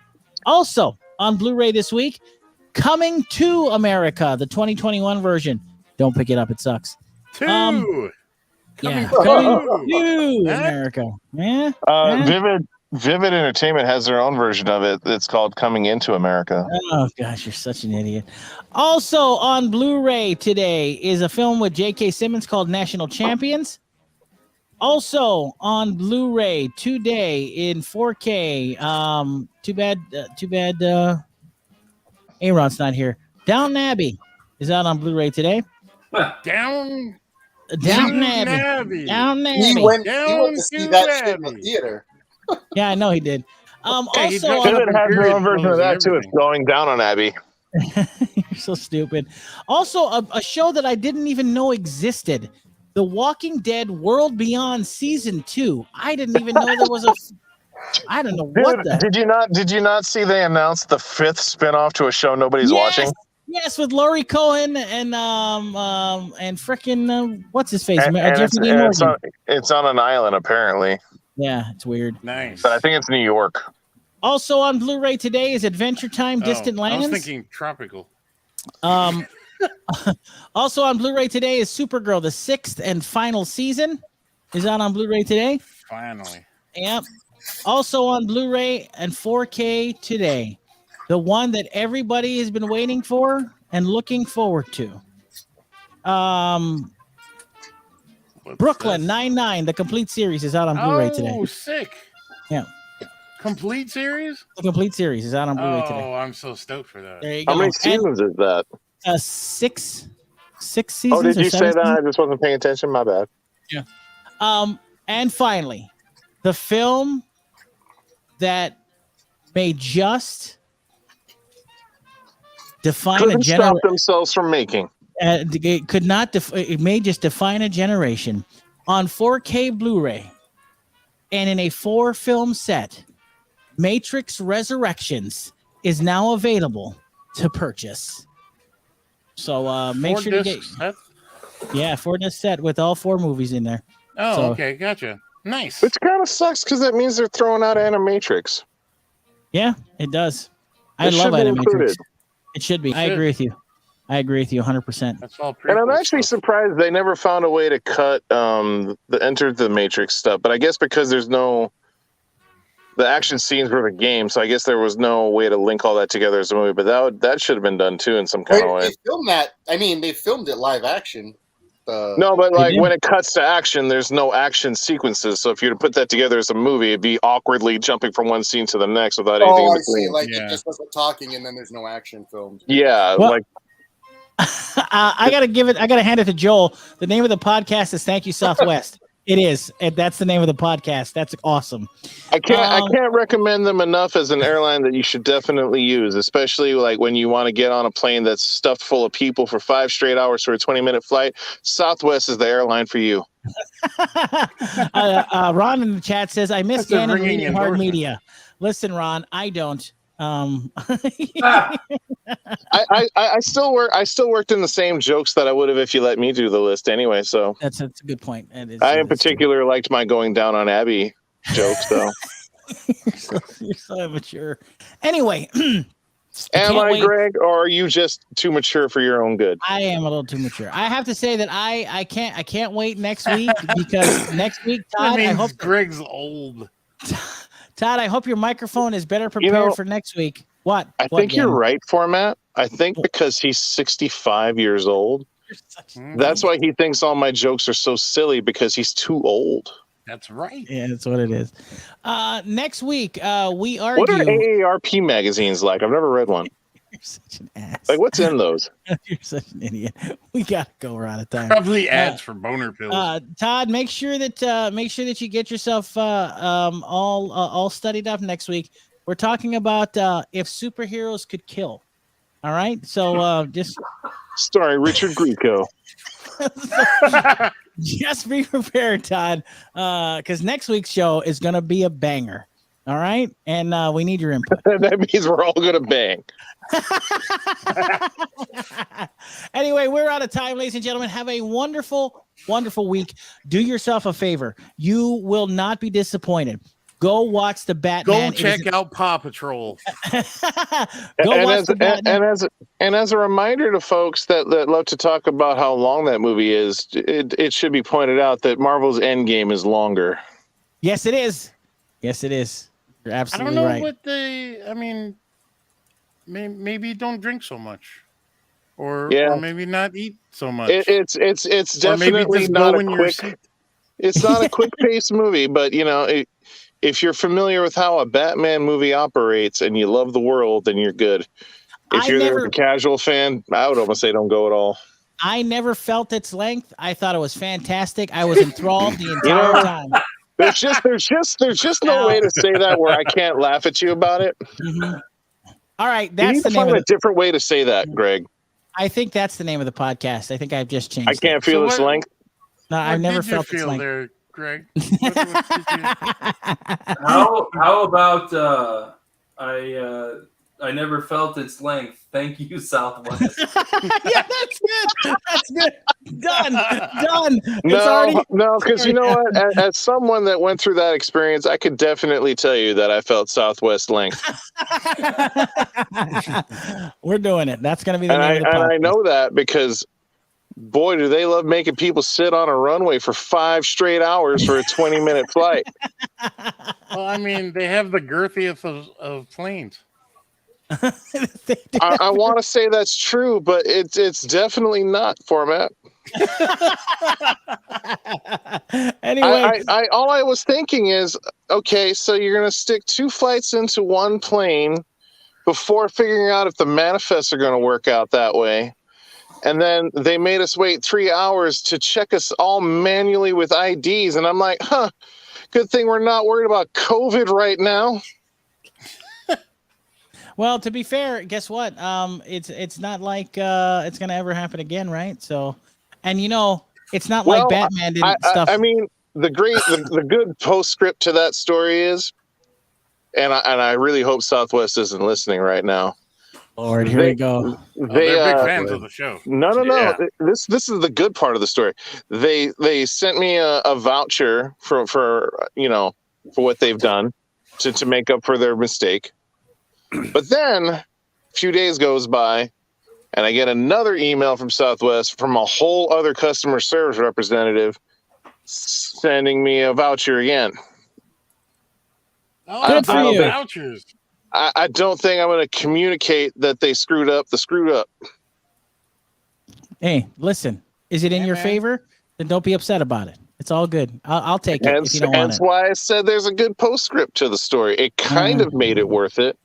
Also on Blu-ray this week, Coming to America, the 2021 version. Don't pick it up. It sucks. Coming Coming to Huh? America. Yeah. Vivid Entertainment has their own version of it. It's called Coming into America. Oh gosh, you're such an idiot. Also on Blu-ray today is a film with J.K. Simmons called National Champions. Also on Blu-ray today in 4K. Too bad. Aron's not here. Downton Abbey is out on Blu-ray today. Down Downton Abbey. Downton Abbey. He went to see that shit in the theater. Yeah, I know he did. he Also, dressed up Vivid in has their period own version clothes of that and too. It's everything. Going Down on Abbey. you're so stupid. Also, a show that I didn't even know existed. The Walking Dead World Beyond Season 2. I didn't even know there was a. I don't know what the. Did you not see they announced the 5th spinoff to a show nobody's watching? Yes, with Laurie Cohen and frickin' what's his face? And Jeffrey Dean Morgan. it's on an island apparently, Yeah, it's weird. Nice. but I think it's New York. Also on Blu-ray today is Adventure Time: Distant I Lands. was thinking tropical. Also on Blu-ray today is Supergirl, the 6th and final season is out on Blu-ray today. Finally. Yep. Also on Blu-ray and 4K today, the one that everybody has been waiting for and looking forward to. What's Brooklyn this? Nine-Nine, the complete series is out on Blu-ray today. Oh, sick. Yeah. Complete series? The complete series is out on Blu-ray Oh, today. I'm so stoked for that. There you go. How many And, seasons is that? 6 seasons. Oh, did or you say 7 that? seasons? I just wasn't paying attention. My bad. And finally, the film that may just define a Couldn't generation. stop themselves from making. It could not. It may just define a generation on 4K Blu-ray, and in a 4-film set. Matrix Resurrections is now available to purchase. So make sure to get 4-disc set with all 4 movies in there. Oh, So- okay, gotcha. Nice. Which kind of sucks because that means they're throwing out Animatrix. Yeah, it does. I It love should be Animatrix. included. It should be. It I should. agree with you. 100%. That's all. And I'm prequel actually stuff. surprised they never found a way to cut the Enter the Matrix stuff. But I guess because there's no the action scenes were the game, so I guess there was no way to link all that together as a movie. But that should have been done too in some kind of way. They filmed that. I mean, they filmed it live action. No, but like did? when it cuts to action, there's no action sequences. So if you were to put that together as a movie, it'd be awkwardly jumping from one scene to the next without anything in I see. between. Like Yeah. it just wasn't talking, and then there's no action filmed. Yeah, Well- like I gotta hand it to Joel. The name of the podcast is Thank You Southwest. It is. And that's the name of the podcast. That's awesome. I can't recommend them enough as an airline that you should definitely use, especially like when you want to get on a plane that's stuffed full of people for 5 straight hours for a 20-minute flight. Southwest is the airline for you. Ron in the chat says, I miss That's a Gannon ringing reading hard endorsement. media. Listen, Ron, I don't. I still worked in the same jokes that I would have if you let me do the list anyway. So That's a good point. It is- I in that's true. particular liked my going down on Abby jokes though. You're so immature. Anyway, Am can't I, wait. Greg, or are you just too mature for your own good? I am a little too mature. I have to say that I can't wait next week because next week, That Todd, I means hope Greg's old. Todd, I hope your microphone is better prepared for next week. What? I What, think you're Gannon? right, Phormat. I think because he's 65 years old, You're such- that's why he thinks all my jokes are so silly because he's too old. That's right. Yeah, that's what it is. Next week, we What are argue. AARP magazines like? I've never read one. You're such an ass. Like, what's in those? You're such an idiot. We gotta go. We're out of time. Probably ads for boner pills. Todd, make sure that you get yourself all studied up next week. We're talking about if superheroes could kill. All right, so just Starring Richard Grieco. Just be prepared, Todd, because next week's show is going to be a banger. All right, and we need your input. That means we're all going to bang. Anyway, we're out of time, ladies and gentlemen. Have a wonderful, wonderful week. Do yourself a favor. You will not be disappointed. Go watch the Batman. Go check out Paw Patrol. And as a reminder to folks that love to talk about how long that movie is, it should be pointed out that Marvel's Endgame is longer. Yes, it is. Yes, it is. You're absolutely I don't know right. what they. I mean, maybe don't drink so much, or maybe not eat so much. It's definitely not a quick. It's not a quick paced movie, but if you're familiar with how a Batman movie operates and you love the world, then you're good. If you're a casual fan, I would almost say don't go at all. I never felt its length. I thought it was fantastic. I was enthralled the entire time. There's just no way to say that where I can't laugh at you about it. Mm-hmm. All right, you that's need to find a different way to say that, Greg. I think that's the name of the podcast. I think I've just changed. I can't feel its length. No, I've never felt its length. There, Greg. How about I never felt its length. Thank you, Southwest. Yeah, that's good. That's good. Done. No, because you know what? As someone that went through that experience, I could definitely tell you that I felt Southwest length. We're doing it. That's going to be the name of the podcast. And I know that because, boy, do they love making people sit on a runway for 5 straight hours for a 20-minute flight. Well, I mean, they have the girthiest of planes. I want to say that's true, but it's definitely not Phormat. Anyway, all I was thinking is, okay, so you're going to stick 2 flights into one plane before figuring out if the manifests are going to work out that way. And then they made us wait 3 hours to check us all manually with IDs. And I'm like, good thing we're not worried about COVID right now. Well, to be fair, guess what? It's not like it's gonna ever happen again, right? So, and it's not like Batman didn't stuff. I mean, the good postscript to that story is, and I really hope Southwest isn't listening right now. Lord, here we go. They're big fans of the show. No. Yeah. This is the good part of the story. They sent me a voucher for what they've done to make up for their mistake. But then a few days goes by and I get another email from Southwest from a whole other customer service representative sending me a voucher again. Good for you. Vouchers. I don't think I'm going to communicate that they screwed up. Hey, listen, is it in your favor? Then don't be upset about it. It's all good. I'll take it if you don't want it. That's why I said there's a good postscript to the story. It kind of made it worth it.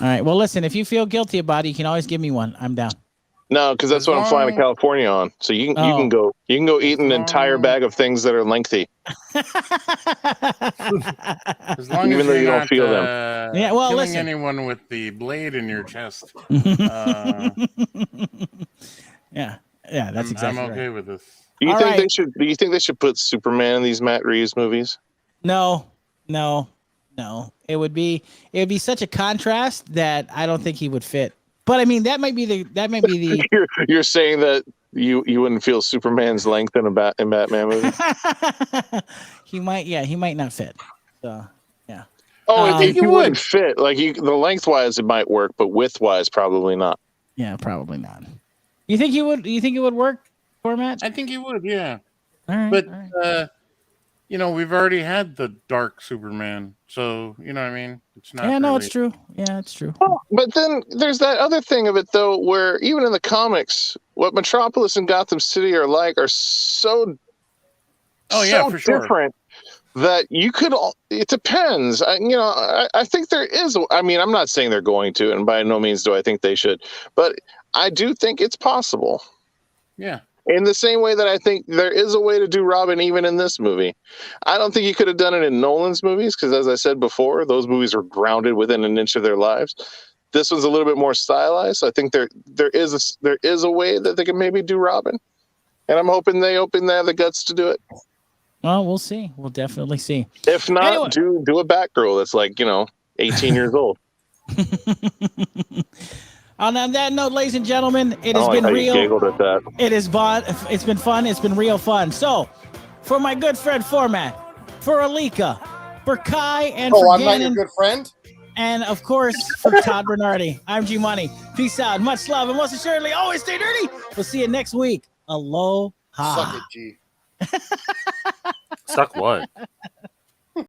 All right. Well, listen, if you feel guilty about it, you can always give me one. I'm down. No, because that's what I'm flying to California on. So you can go eat an entire bag of things that are lengthy. As long even as though you not, don't feel them. Yeah, well, killing listen. anyone with the blade in your chest. Yeah, that's exactly I'm okay right. with this. Do you think they should put Superman in these Matt Reeves movies? No. It would be such a contrast that I don't think he would fit. But I mean, that might be the. You're saying that you wouldn't feel Superman's length in Batman movie? He might not fit. So yeah. Oh, if you wouldn't fit, like the lengthwise it might work, but widthwise probably not. Yeah, probably not. You think he would? You think it would work, Phormat? I think he would. Yeah. All right. But we've already had the dark Superman, so you know what I mean. It's not. Yeah, no, really... it's true. Yeah, it's true. Well, but then there's that other thing of it though, where even in the comics, what Metropolis and Gotham City are like are so for sure. different that you could. It depends. I think there is. I mean, I'm not saying they're going to, and by no means do I think they should, but I do think it's possible. Yeah. In the same way that I think there is a way to do Robin even in this movie. I don't think you could have done it in Nolan's movies because, as I said before, those movies are grounded within an inch of their lives. This one's a little bit more stylized. So I think there is a way that they can maybe do Robin. And I'm hoping they have the guts to do it. Well, we'll see. We'll definitely see. If not, Anyway. do a Batgirl that's like 18 years old. On that note, ladies and gentlemen, it has I like been how you real. giggled at that. It's been fun. It's been real fun. So, for my good friend Phormat, for Alika, for Kai, and for I'm Gannon, not your good friend? and of course for Todd Bernardi, I'm G Money. Peace out. Much love, and most assuredly, always stay dirty. We'll see you next week. Aloha. Suck it, G. Suck what?